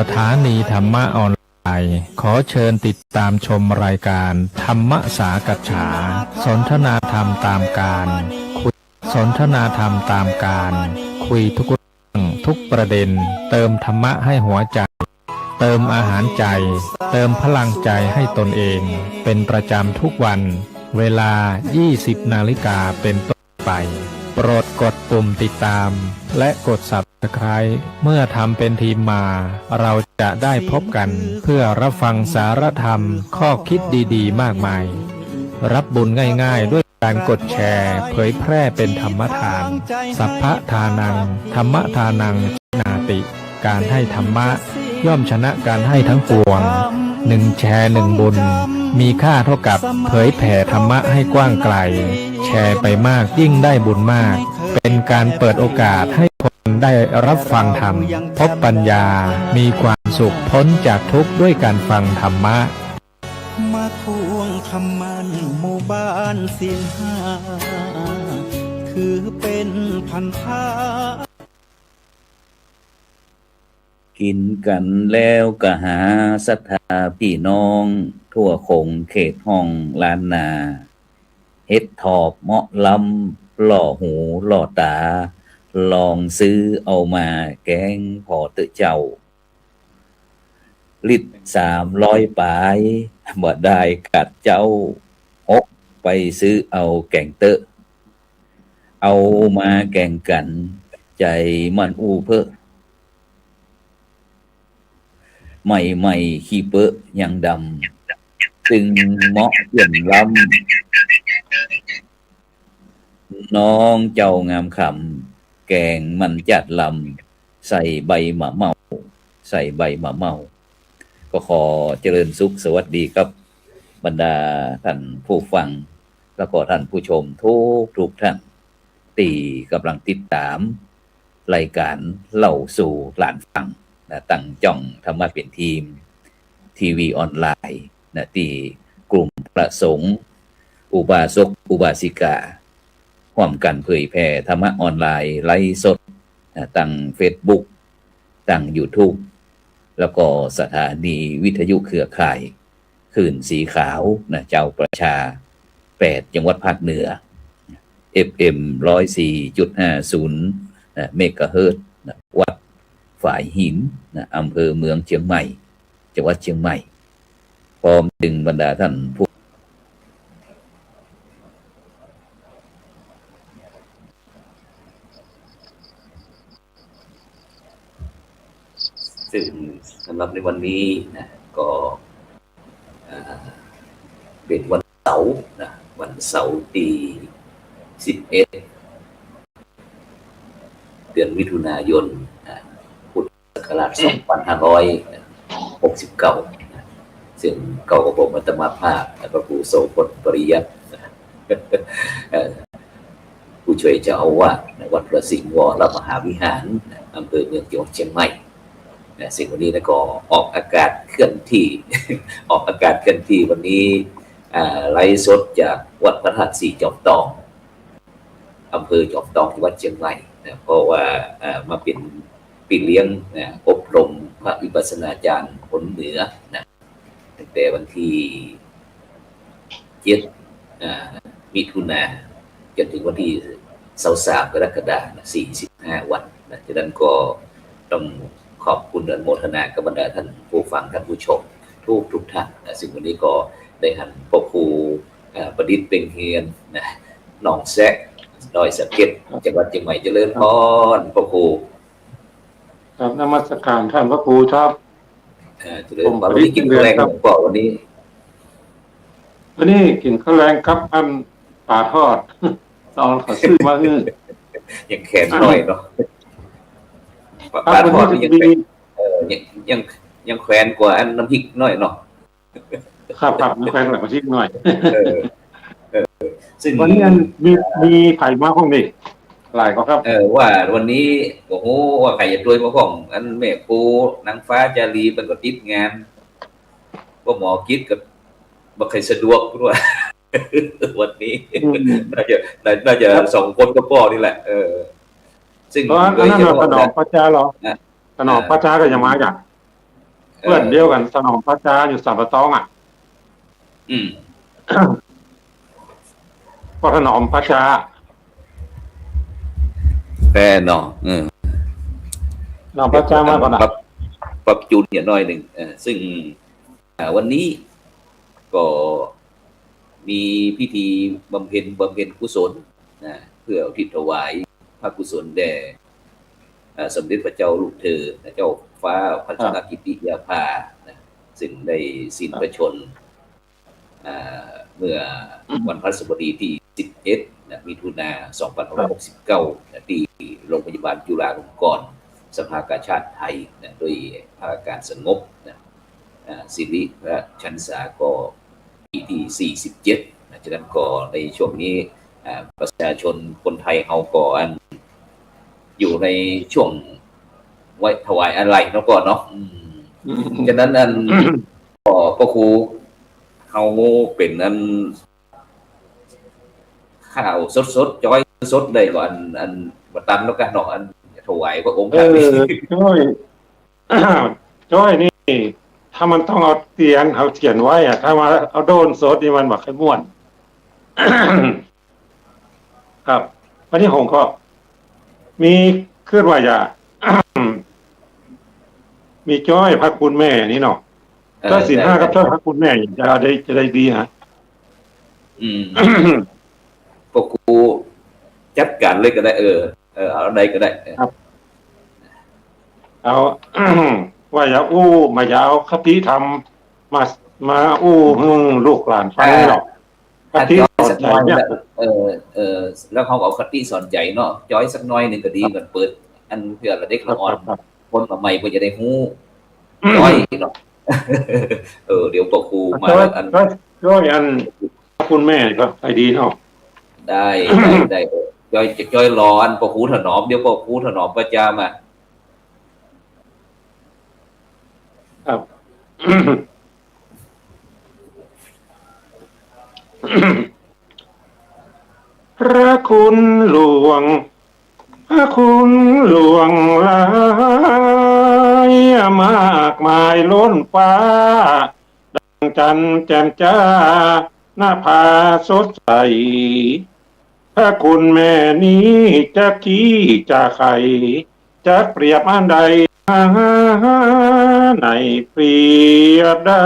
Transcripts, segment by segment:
สถานีธรรมะออนไลน์ขอเชิญติดตามชมรายการธรรมสากัจฉาสนทนาธรรมตามการคุยสนทนาธรรมตามการคุยทุกเรื่องทุกประเด็นเติมธรรมะให้หัวใจเติมอาหารใจเติมพลังใจให้ตนเองเป็นประจำทุกวันเวลา 20 นาฬิกาเป็นต้นไปโปรดกดปุ่มติดตามและกด Subscribe เมื่อทำเป็นทีมมาเราจะได้พบกันเพื่อรับฟังสารธรรมข้อคิดดีๆมากมายรับบุญง่ายๆด้วยการกดแชร์เผยแพร่เป็นธรรมทานสัพพทานังธรรมทานังนาติการให้ธรรมะย่อมชนะการให้ทั้งปวง1 แชร์1 บุญมีค่าเท่ากับเผยแผ่ธรรมะให้กว้างไกลแชร์ไปมากยิ่งได้บุญมากเป็นการเปิดโอกาสให้คนได้รับฟังธรรมพบปัญญามีความสุขพ้นจากทุกข์ด้วยการฟังธรรมะมาทวงคำมันหมู่บ้านศีลห้าคือเป็นพันธะกินกันแล้วก็หาศรัทธาพี่น้องทั่วคงเขตห้องล้านนาเฮ็ดทอบเหมาะลำหล่อหูหล่อตาลองซื้อเอามาแกงพอเตอะเจ้าลิตร300 ปลายบ่ได้กัดเจ้าหกไปซื้อเอาแกงเตอะเอามาแกงกันใจมันอู้เพ้อใหม่ๆขี้เปอะยังดำซึ่งเหมาะเยี่ยมล้ำน้องเจ้างามคำแกงมันจัดลำใส่ใบมะเมาใส่ใบมะเมาก็ขอเจริญสุขสวัสดีครับบรรดาท่านผู้ฟังแล้วก็ท่านผู้ชมทุกท่านที่กำลังติดตามรายการเล่าสู่หลานฟังนะตั้งจ้องธรรมะเป็นทีมทีวีออนไลน์นะที่กลุ่มประสงค์อุบาสกอุบาสิการ่วมกันเผยแพร่ธรรมะออนไลน์ไลฟ์สดนะตั้ง Facebook ตั้ง YouTube แล้วก็สถานีวิทยุเครือข่ายคลื่นสีขาวนะเจ้าประชา8จังหวัดภาคเหนือ FM 104.50 เมกะเฮิรตซ์วัดฝ่ายหินนะอำเภอเมืองเชียงใหม่จังหวัดเชียงใหม่พร้อมถึงบรรดาท่านผู้ซึ่งสำหรับในวันนี้นะก็เป็นวันเสาร์นะวันเสาร์ที่11เดือนมิถุนายนพุทธศักราช2569ซึ่งเก่ากับผมอาตมาภาพพระครูโสพลปริยัติผู้ช่วยเจ้าอาวาสวัดพระสิงห์วรมหาวิหารอำเภอเมืองจังหวัดเชียงใหม่สิ่งวันนี้ก็ออกอากาศเคลื่อนที่ ออกอากาศเคลื่อนที่วันนี้ไลฟ์สดจากวัดพระธาตุสีจอมทองอำเภอจอมทองจังหวัดเชียงใหม่นะเพราะว่ามาเป็นปีเลี้ยงนะอบรมพระวิปัสสนาจารย์คนเหนือนะตั้งแต่วันที่7มิถุนายนจนถึงวันที่23กรกฎาคม45 วันนะฉะนั้นก็ต้องขอบคุณอนุโมทนากับบรรดาท่านผู้ฟังท่านผู้ชมทุกท่านนะซึ่งวันนี้ก็ได้หันพ่อครูประดิษฐ์เป็นเฮียนนะหนองแซะดอยสะเก็ดจังหวัดเชียงใหม่เจริญพรพ่อครูครับนมัสการท่านพระครูครับเจริญพรวันนี้กินแรงหลวงพ่อวันนี้กินข้าวแรงครับอันปลาทอดตอนเขาซื้อมายังแขนน้อยเนาะปลาทอดยังแขวนกว่าอันน้ำพริกน้อยเนาะครับน้ำแขวนหลังน้ำพริกน้อยซึ่งวันนี้มีไผ่มาของนี่หลายก็ครับว่าวันนี้โอ้โหว่าไผ่จะรวยมาของอันแม่ปูนางฟ้าจารีเป็นก็ติดงานก็หมอคิดกับบ่ใครสะดวกด้วยวันนี้น่าจะ2 คนก็พอนี่แหละซึ่งอันนั้นถนอมพระเจ้าเหรอถนอมพระเจ้าก็ยังมาอย่าง เพื่อนเดียวกันสนองพระจาอยู่สัมปะตองอ่ะ อืม ก็ถนอมพระจา แต่เนาะถนอมพระจามาก่อน ปรับปรับจูนอย่างน้อยหนึ่งซึ่งวันนี้ก็มีพิธีบำเพ็ญกุศลนะเพื่ออุทิศถวายพระกุศลแด่สมเด็จพระเจ้าลูกเธอเจ้าฟ้าพัชรกิติยาภานะซึ่งได้สิ้นพระชนม์เมื่อวันพฤหัสบดีที่11มิถุนายน2569ที่โรงพยาบาลจุฬาลงกรณ์สภากาชาติไทยนะโดยภาคการสงบนะสิริพระชันษาก็ปีที่47นะฉะนั้นก็ในช่วงนี้ประชาชนคนไทยเขาก็อยู่ในช่วงไว้ถวายอะไรเนาะก่อนเนาะฉะนั้นก็ครูเขาเป็นข้าวสดๆจ้อยสดได้ก่อนบัตันแล้วกันเนาะถวายพระองค์ท่านจ้อยนี่ถ้ามันต้องเอาเตียนเอาเขียนไว้อะถ้ามาเอาโดนสดนี่มันแบบให้ม่วน ครับวันนี้ผมก็มีเคลื่อนไหวอย่า มีจ้อยพระคุณแม่นี่เนาะจ้อยศีล 5กับจ้อยพระคุณแม่จะได้ดีฮะ ก็ครูจัดการเลยก็ได้เอาใดก็ได้ครับเอา ว่าอย่าอู้มาอย่าเอาคติธรรมมาอู้ลูกหลานฟังหรอกคติสอนใจเนี่ยแล้วเขาเอาคติสอนใจเนาะจ้อยสักน้อยหนึ่งก็ดีเหมือนเปิดเพื่อละเด็กละอ่อนคนใหม่เพื่อจะได้ฮู้จ้อยเนาะเดี๋ยวก็ครูมาจ้อยคุณแม่ก็ไปดีเนาะได้จ้อยรอปะครูถนอมเดี๋ยวปะครูถนอมประจามาครับ พระคุณหลวงพระคุณหลวงหลายมากมายล้นฟ้าดังจันทร์แจ่มจ้าหน้าผาสดใสพระคุณแม่นี้จะขี้จะไข่จะเปรียบอันใดในเปรียบได้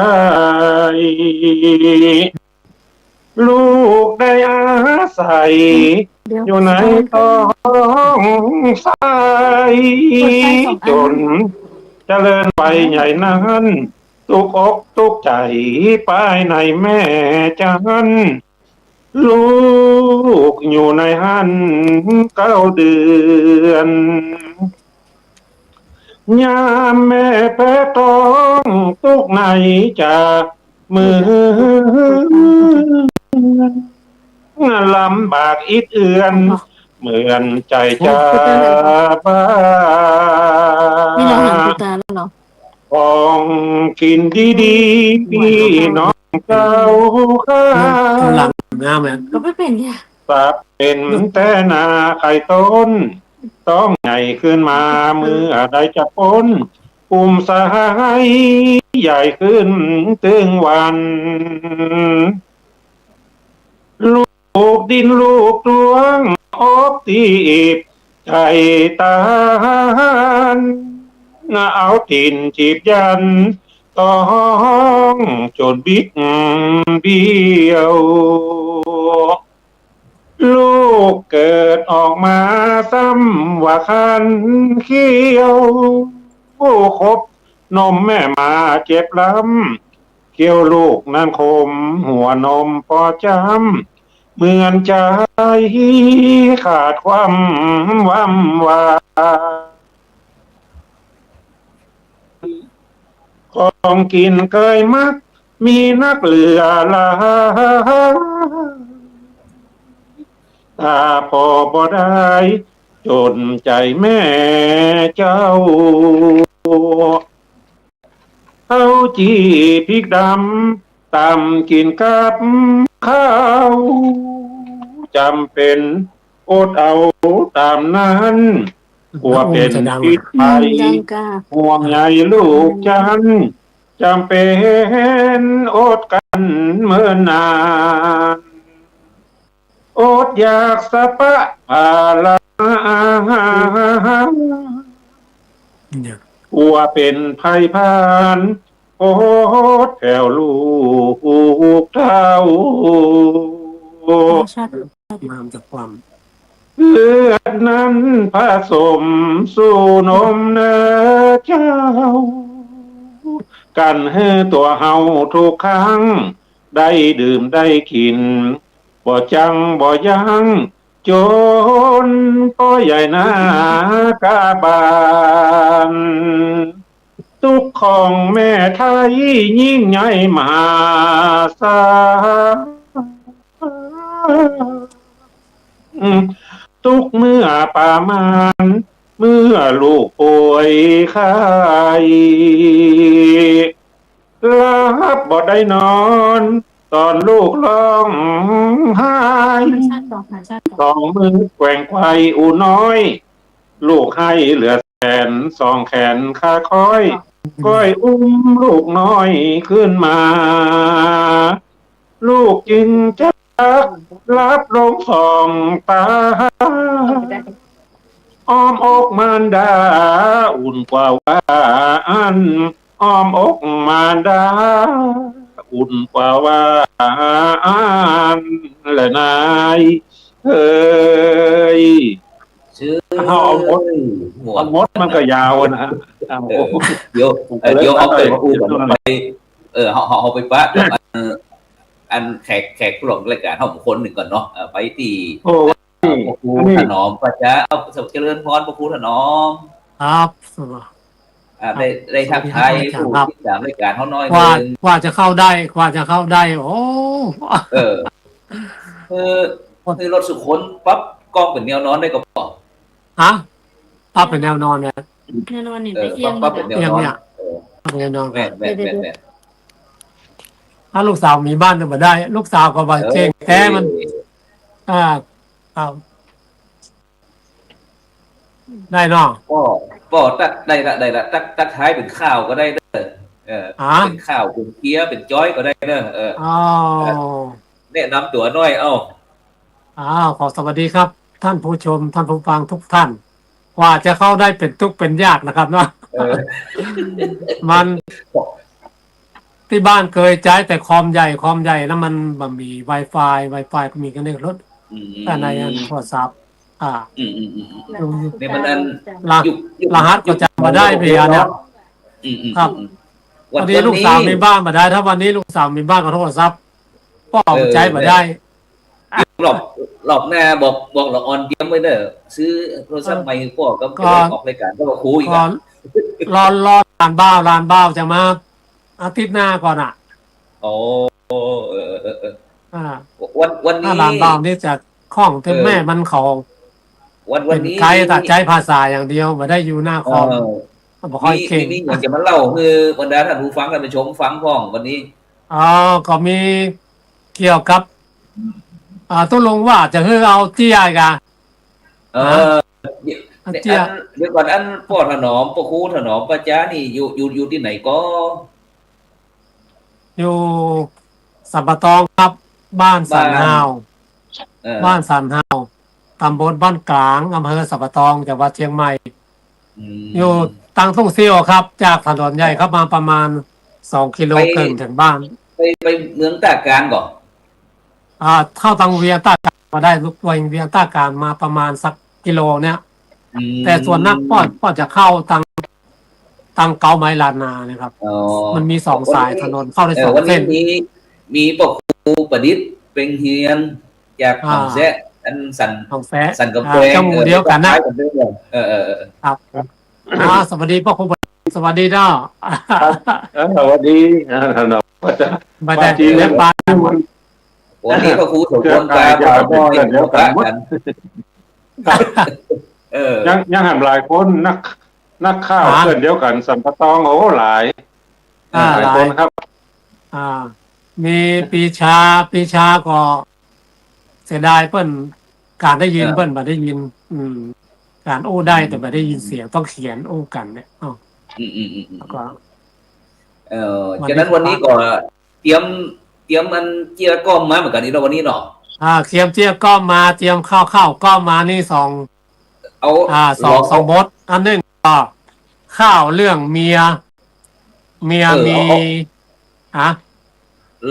ลูกได้อาศัยอยู่ในท้องสายจนเจริญไปใหญ่นั้นตุกอกตุกใจไปในแม่จันลูกอยู่ในหัน9 เดือนยามแม่แพ้ท้องตุกไหนจะมือลำบากอิดเอือนเหมือนใจจะบ้านี่เราเห็นตุ๊กตาแล้วเหรอของกินดีๆน้องเจ้าข้าหลังงามเลยก็ไม่เป็นเนี่ยสับเป็นแต่นาไข่ต้นต้องใหญ่ขึ้นมาเมื่อใดจะพ้นปุ่มสายใหญ่ขึ้นถึงวันลูกดินลูกดวงอกตีบใจตานเอาตินจีบยันต้องจนบิ๊กเบี้ยวลูกเกิดออกมาซ้ำว่าคันเขี้ยวผู้คบนมแม่มาเจ็บล้ำเขี้ยวลูกนั้นคมหัวนมพอจำเหมือนใจขาดความว่ำวาของกินเคยมักมีนักเหลือหลายถ้าพอบ่ได้จนใจแม่เจ้าเอาจีพริกดำตำกินกับข้าวจำเป็นอดเอาตามนั้นกลัวเป็นพิษภัยห่วงใยลูกฉัน จำเป็นอดกันเมื่อนานอดอยากสะปะภาลา เนี่ย อัวเป็นภัยพานโอดแถวลูกเท่า ชาติ มาจากความ เลือดนั้นผสมสู่นมเนื้อเจ้า กันให้ตัวเฮาทุกครั้ง ได้ดื่มได้กินบ่จังบ่ยังจนพ่อใหญ่นากาบานทุกข์ของแม่ไทยยิ่งใหญ่มหาศาลทุกเมื่อป่ามานเมื่อลูกป่วยไข้รับบ่ได้นอน ตอนลูกร้องไห้ ชาติบอกชาติ สองมือแกว่งไขว่อูน้อย ลูกให้เหลือแขนสองแขนขาค้อย ก้อยอุ้มลูกน้อยขึ้นมา ลูกจึงจะรับลงสองตา อ้อมอกมารดาอุ่นกว่าหวานอ้อมอกมารดาอุ่นกว่าหวานและนายเอ้ย ชื่อ เอาหมด หมว เอา ด หมดมันก็ยาวนะเอา เดี๋ยวเอาไปพูดก่อนไปเขาไปปะอันแขกผู้หลงรายการเขาคนหนึ่งก่อนเนาะไปที่ โอ้ พระครูถนอมพระจ้าเอาเจริญพรพระครูถนอม ครับ ได้ทักทายผู้ที่ตามรายการเขาน้อย ว่า นึง ว่าจะเข้าได้โอ้ คือรถสุขนปั๊บกล้องเป็นแนวนอนได้ก็พอ ฮะปั๊บเป็นแนวนอนเนี่ย แน่นอนนี่ได้เอียง ปั๊บเป็นแนวนอน ปั๊บเป็นแนวนอน แม่ ถ้าลูกสาวมีบ้านก็มาได้ ลูกสาวก็มาเจ๊งแท้มันครับได้เนาะ ก็ได้ตักท้ายเป็นข้าวก็ได้เด้อเป็นข้าวเป็นเกี๊ยวเป็นจ้อยก็ได้เด้ออ๋อ แนะนำตัวน้อยขอสวัสดีครับ ท่านผู้ชมท่านผู้ฟังทุกท่านกว่าจะเข้าได้เป็นทุกข์เป็นยากนะครับเนาะมันที่บ้านเคยใช้แต่คอมใหญ่แล้วมันบะมี Wi-Fi ก็มีกันในรถแต่ในโทรศัพท์เนี่ยมันอันรหัสก็จำมาได้เบียเนี่ยครับวันนี้ลูกสาวมีบ้านมาได้ถ้าวันนี้ลูกสาวมีบ้านกับโทรศัพท์ก็เอาใช้มาได้หลอกหน้าบอกหลอกออนเตรียมไว้เด้อซื้อโทรศัพท์ใหม่พ่อก็ออกรายการก็ครูอีกรอร้านบ้าจะมาอาทิตย์หน้าก่อนโอ้วันนี้ร้านบ้านี่จะคล่องแต่แม่มันของวันนี้ใช้แต่ใช้ภาษาอย่างเดียวไม่ได้อยู่หน้าคอมบอกค่อยเก่งอยากจะมาเล่าคือบรรดาท่านผู้ฟังท่านผู้ชมฟังพ้องวันนี้ก็มีเกี่ยวกับตกลงว่าจะให้เอาเตี้ยกันเดี๋ยวก่อนอันพ่อถนอมพ่อครูถนอมป้าจ้านี่อยู่ที่ไหนก็อยู่สัมปตองครับบ้านสันฮาวบ้านสันฮาวตำบลบ้านกลางอำเภอสัมปตองจังหวัดเชียงใหม่อยู่ตังทุ่งเซี่ยวครับจากถนนใหญ่ครับมาประมาณ2 กิโลเกินถึงบ้านไปเมืองตากการก่อนเข้าตังเวียงตากการมาได้ลูกตัวเวียงตากการมาประมาณสักกิโลเนี่ยแต่ส่วนนักป้อนจะเข้าตังเกาไม้ลานนาเนี่ยครับมันมี2 สายถนนเข้าได้2 เส้นมีปกครูประดิษฐ์เป็นเฮียนจากของแซะอันสันกับเพลงเจ้าหมูเดียวกันนะครับสวัสดีพ่อครูสวัสดีด้อสวัสดีมาได้เลี้ยงปลาวันนี้พ่อครูถูกคนตาเดียวกันยังหันหลายคนนักข้าวเพื่อนเดียวกันสัมปตองโอ้หลายคนครับมีปีชาก็เสียดายเปิ้นการได้ยินเปิ้นบ่ได้ยินการโอ้ได้แต่บ่ได้ยินเสียงต้องเขียนโอ้กันเนี่ยแล้วก็ เออฉะนั้นวันนี้ก็เตรียมมันเจียก้อมมาเหมือนกันนี่เราวันนี้เนาะ เตรียมเจียก้อมมาเตรียมข้าวก้อมมานี่สอง เอา สองบทอันหนึ่งก็ข้าวเรื่องเมียมี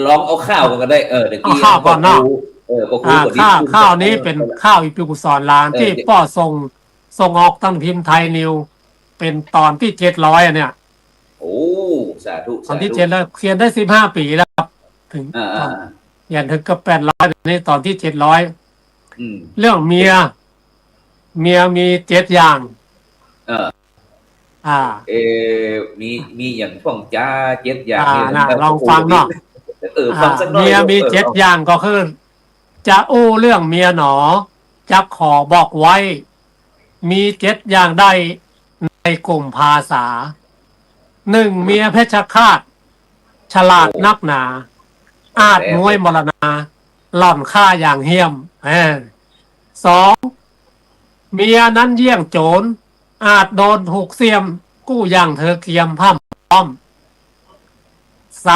ลองเอาข้าวกันก็ได้เดี๋ยวกี้ ข้าวก่อนเนาะก็ครูก็ดี ข้าวนี้เป็นข้าวอีพิกุสอนลานที่ป้อส่งออกตั้งพิมพ์ไทยนิวเป็นตอนที่700เนี่ย โอ้สาธุ ตอนที่700เขียนได้15 ปีแล้วครับถึงอย่างถึงก็800นี่ตอนที่700เรื่องเมียมี7อย่างมีอย่างฟ่องจ้า7อย่างลองฟังเนาะฟังสักหน่อยเมียมี7อย่างก็คือจะอู้เรื่องเมียหนอจะขอบอกไว้มี7อย่างได้ในกลุ่มภาษา1เมียเพชฌฆาตฉลาดนักหนาอาจมวยมรณาหล่อนฆ่าอย่างเหี้ยม2เมียนั้นเยี่ยงโจรอาจโดนถูกเสียมกู้อย่างเธอเคียมพร่ำ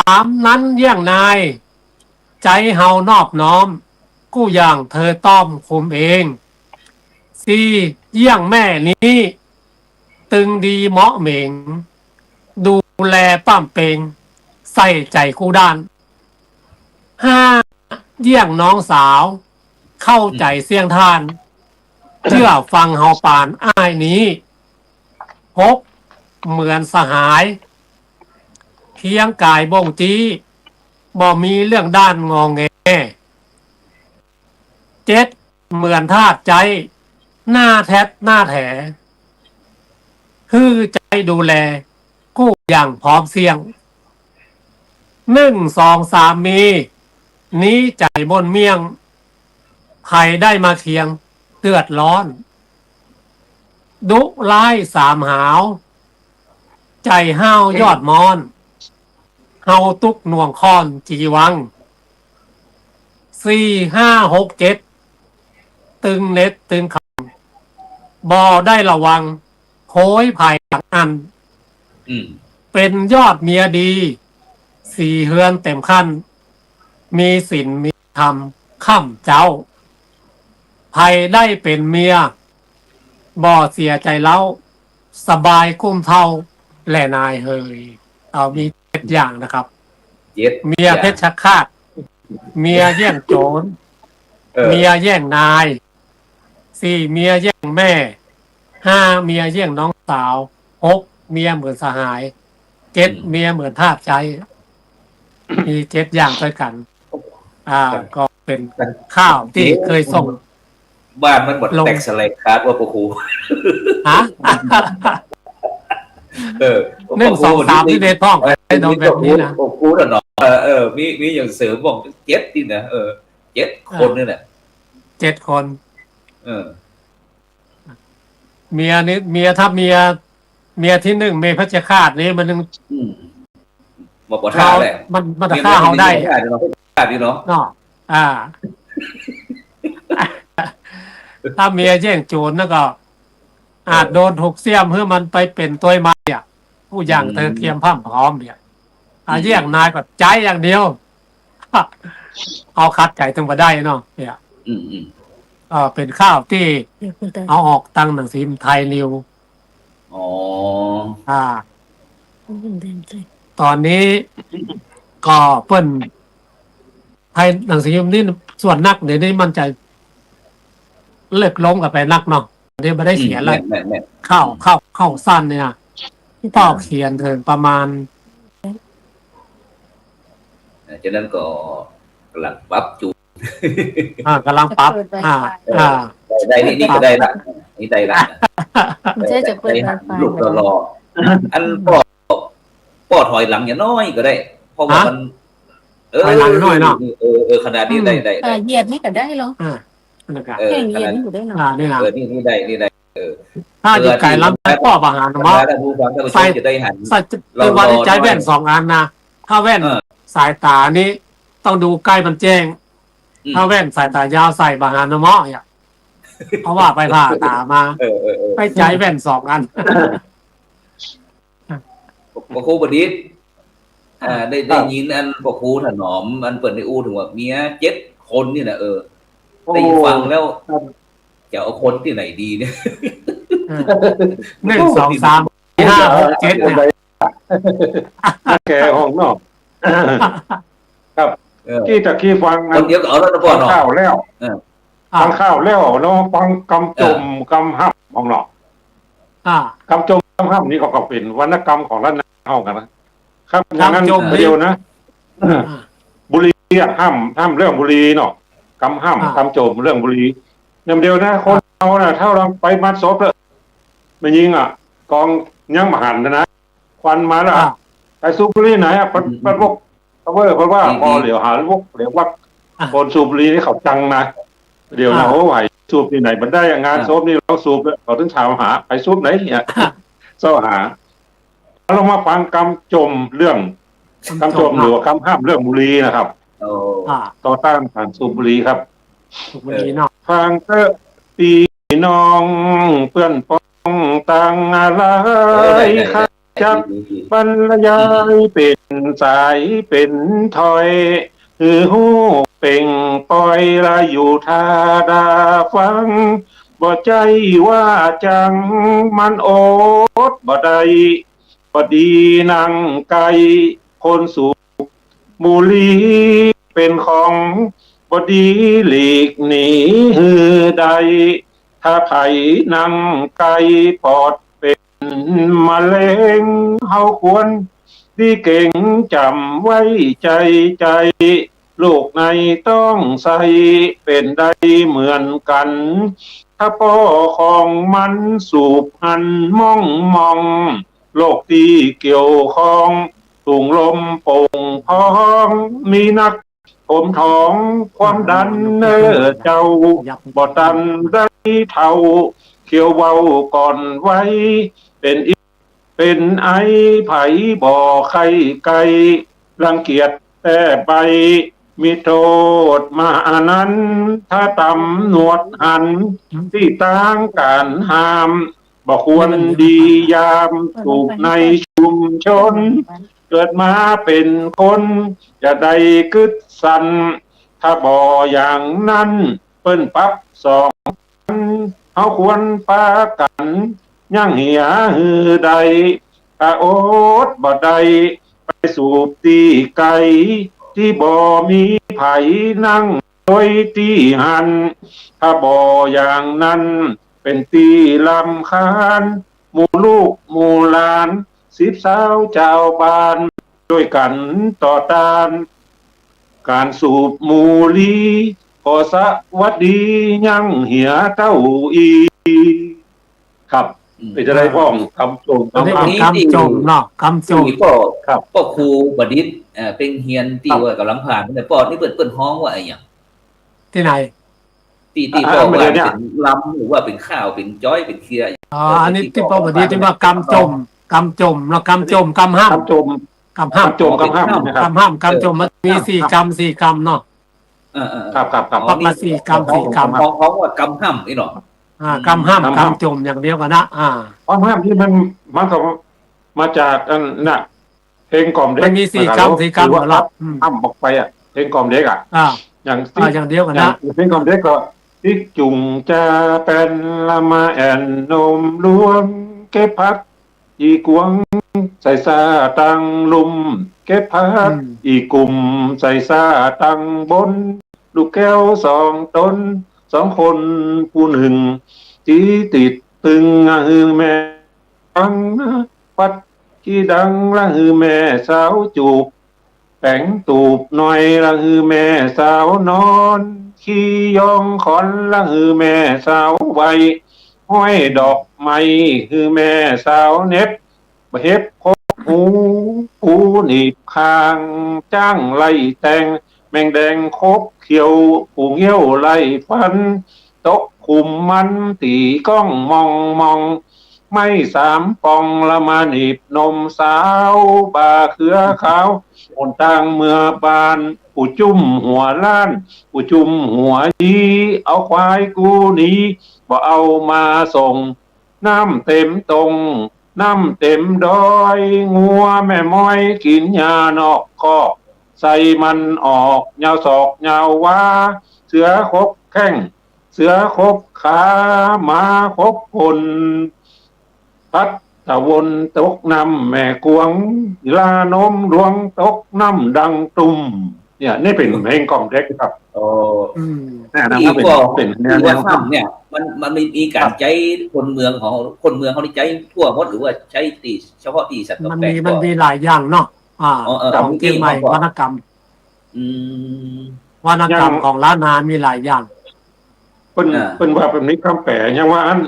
3นั้นเยี่ยงนายใจเฮานอบน้อมกู้อย่างเธอต้อมคุมเอง4เยี่ยงแม่นี้ตึงดีเหมาะเหม่งดูแลป้ามเปงใส่ใจคู่ด้าน5เยี่ยงน้องสาวเข้าใจเสียงทานเชื่อฟังเฮาปานอ้ายนี้6เหมือนสหายเคียงกายบ่งจี้บ่มีเรื่องด้านงองแง7เหมือนทาสใจหน้าแท้หน้าแถฮือใจดูแลกู้อย่างพร้อมเสี่ยง1 2 3มีนี้ใจบนเมี่ยงใครได้มาเคียงเดือดร้อนดุร้าย3หาวใจห้าวยอดมอนเฮาตุกหน่วงคอนจีวัง4 5 6 7ตึงเน็ตตึงขังบ่ได้ระวังโค้ยภัยหลังอันเป็นยอดเมียดี4เฮือนเต็มขั้นมีศีลมีธรรมค่ำเจ้าภัยได้เป็นเมียบ่เสียใจเล้าสบายกุ้มเท่าแหล่นายเฮยเอามี7อย่างนะครับเมียเพชฌฆาตเมียแย่งโจรเมียแย่งนาย4เมียแย่งแม่5เมียแย่งน้องสาว6เมียเหมือนสหาย7เมียเหมือนทาสใจมี7อย่างด้วยกันก็เป็นข้าวที่เคยส่งบ้านมันหมดแตกสลายคาดว่าพวกครู1 2 3ที่เดทท่องไอ้ดอกแบบนี้นะพวกครูน่ะเนาะมีอย่างเสริมบอก7นี่นะ7คนนี่แหละ7คนเมียนี่เมียถ้าเมียที่1เมียเพชฌฆาตนี่มันนึงบอกว่าท่าแหละมันฆ่าเฮาได้เนาะถ้าเมียแย่งโจรนั่นก็อาจโดนถูกเสียมเพื่อมันไปเป็นตัวไม้ผู้อย่างเธอเทียมพร่ำพร้อมเนี่ยแย่งนายก็ใจอย่างเดียวเอาคัดใจถึงมาได้เนาะเนี่ยเป็นข้าวที่เอาออกตั้งหนังสือไทยนิวตอนนี้ก็เปิ้นไทยหนังสือพิมพ์นี่ส่วนนักเดี๋ยวนี้มันจะเลิกล้มกับไปนักเนาะเดี๋ยวไม่ได้เขียนเลยเข้าสั้นเนี่ยพ่อเขียนถึงประมาณฉะนั้นก็กำลังปรับจูกำลังปรับได้นี่ก็ได้ละนี่ได้ละจะเปิดลูกรออันป้อถอยหลังอย่างน้อยก็ได้เพราะว่ามันถอยหลังน้อยเนาะขนาดนี้ได้เหยียดนี่ก็ได้หรอแข่งเหยียดนี่ก็ได้เนาะนี่ได้ถ้าอยู่ไก่ลำไส้ป้อบาหารมาใส่วันใจแว่น2อันนะถ้าแว่นสายตานี้ต้องดูใกล้มันแจ้งถ้าแว่นสายตายาวใส่บาหารเมาะเนี่ยเพราะว่าไปผ่าตามาไปใจแว่น2อันครูบดิษ ได้ยินอันพวกครูถนอมอันเปิดในอูถึงว่าเมีย7 คนนี่นะได้ฟังแล้วจะเอาคนที่ไหนดีเนี่ย 1 2 3 4 5 6 7เนี่ย แกห้องนอกครับที่ตะกี้ฟัง คนเดียวก็เอาแล้วนะพ่อเนาะ ข้าวแล้วฟังข้าวแล้วเนาะฟังกำจมกำห้ำของเนาะกำจมกำห้ำนี่ก็เป็นวรรณกรรมของล้านนาเฮากันนะครับอย่างนั้นเดียวนะบุรีห้ามเรื่องบุรีเนาะกำห้ำกำจมเรื่องบุรีอย่างเดียวนะคนเราน่ะถ้าเราไปมัดศพแล้วไม่ยิงกองยังมหันนะควันมาแล้วไปสูบบุหรี่ไหนปัดพวกเพราะว่าพอเหลียวหาพวกเหลียวว่าคนสูบบุหรี่นี่เขาจังนะเดี๋ยวนะโอ้ไหวสูบที่ไหนมันได้งานศพนี่เราสูบเราถึงถามหาไปสูบไหนเนี่ยเจ้าหาเรามาฟังกำจมเรื่องกำจมหรือว่ากำห้ามเรื่องบุหรี่นะครับต่อต้านการสูบบุหรี่ครับบุรีเนาะฟังเตอปีน้องเพื่อนป้องต่างอะไรข้าจักบรรยายเป็นสายเป็นถอยหูเป่งปล่อยละอยู่ทาดาฟังบ่ใจว่าจังมันโอดบ่ได้บ่ดีนั่งไกลคนสูบบุหรี่เป็นของบ่ดีหลีกหนีหือใดถ้าไผนั่งไกลปอดเป็นมะเร็งเฮาควรดีเก่งจำไว้ใจโลกในต้องใส่เป็นได้เหมือนกันถ้าพ่อของมันสูบหันมองโลกที่เกี่ยวข้องถุงลมโป่งพองมีนักผมท้องความดันเจ้าบ่ตันได้เท่าเขียวเว้าก่อนไว้เป็นไอไผบ่อไข่ไก่รังเกียจแต่ไปมีโทษมานั้นถ้าตำหนวดหันที่ต่างการห้ามบ่ควรดียามถูกในชุมชนเกิดมาเป็นคนจะได้กึดสันถ้าบ่อย่างนั้นเปิ้นปรับเฮาควรปากันยังเหียหือใดถ้าโอดบ่ได้ไปสูบตีไก่ที่บ่มีไผนั่งโดยตีหันถ้าบ่อย่างนั้นเป็นตีลำคาญหมู่ลูกหมู่หลาน10 สาวเจ้าบ้านด้วยกันต่อต้านการสูบบุหรี่ขอสวัสดียังเหียเต้าอีครับเป็นจะได้พ้องคำจมคำจมเนาะคำจมก็ครูบดิษฐ์เป็นเฮียนตีว่ากำลังผ่านแต่ปอดนี่เปิดห้องว่าอะไรอย่างที่ไหนตีปอดว่าเป็นลำหรือว่าเป็นข้าวเป็นจ้อยเป็นเคียอันนี้ที่ปอบดีที่ว่ากำจมแล้วกำจมกำห้ามกำห้ามมันมี4 กำเนาะครับปักมา4 กำของว่ากำห้ามนี่เนาะกำห้ามกำจมอย่างเดียวกันนะกำห้ามที่มันก็มาจากน่ะเพลงกล่อมเด็กมันมี4 กำหรอห้ามบอกไปเพลงกล่อมเด็กอย่างเดียวกันนะเพลงกล่อมเด็กก็ติ๊กจุงจะเป็นละมาแอนนมรวมเก็บพักอีกวงใส่ซาตังลุมเก็บพักอีกลุ่มใส่ซาตังบนลูกแก้ว2 ต้น2 คนผู้หนึ่งจีติดตึงฮือแม่ฟังปัดที่ดังละฮือแม่สาวจูบแต่งตูบหน่อยละฮือแม่สาวนอนขี้ยองขอนละฮือแม่สาวใบห้อยดอกไม้ฮือแม่สาวเน็บเฮ็บพกหูหนีบคางจ้างไล่แต่งแมงแดงคบเขียวปูเงี้ยวไล่ฟันตกคุมมันตีก้องมองไม่3 ปองละมาหนีบนมสาวบาเขือขาวคนต่างเมื่อบานปูจุ่มหัวล้านปูจุ่มหัวยีเอาควายกูนี้บ่เอามาส่งน้ำเต็มตรง น้ำเต็มดอยงัวแม่ม้อยกินหญ้านอกคอกใส่มันออกยาวศอกยาวว่าเสือคบแข้งเสือคบขามาคบคนพัดตะวนตกน้ำแม่กวงลานมหลวงตกน้ำดังตุ่มเนี่ยนี่เป็นเพลงคอมเท็กซ์ครับ โอ้ แน่นะ ที่ ว่า ก็ เป็นแน ที่ ว ว่าถ้ำเนี่ย มันมีการใช้คนเมืองของคนเมืองเขาได้ใช้ทั่วหมดหรือว่าใช้ตีเฉพาะที่สัตว์ มัน แปล มี ก มันมีหลายอย่างเนาะของเชียงใหม่วรรณกรรม อืม วรรณกรรมของล้านนามีหลายอย่าง เป็นว่าเป็นนี้คำแปลยังว่าอัน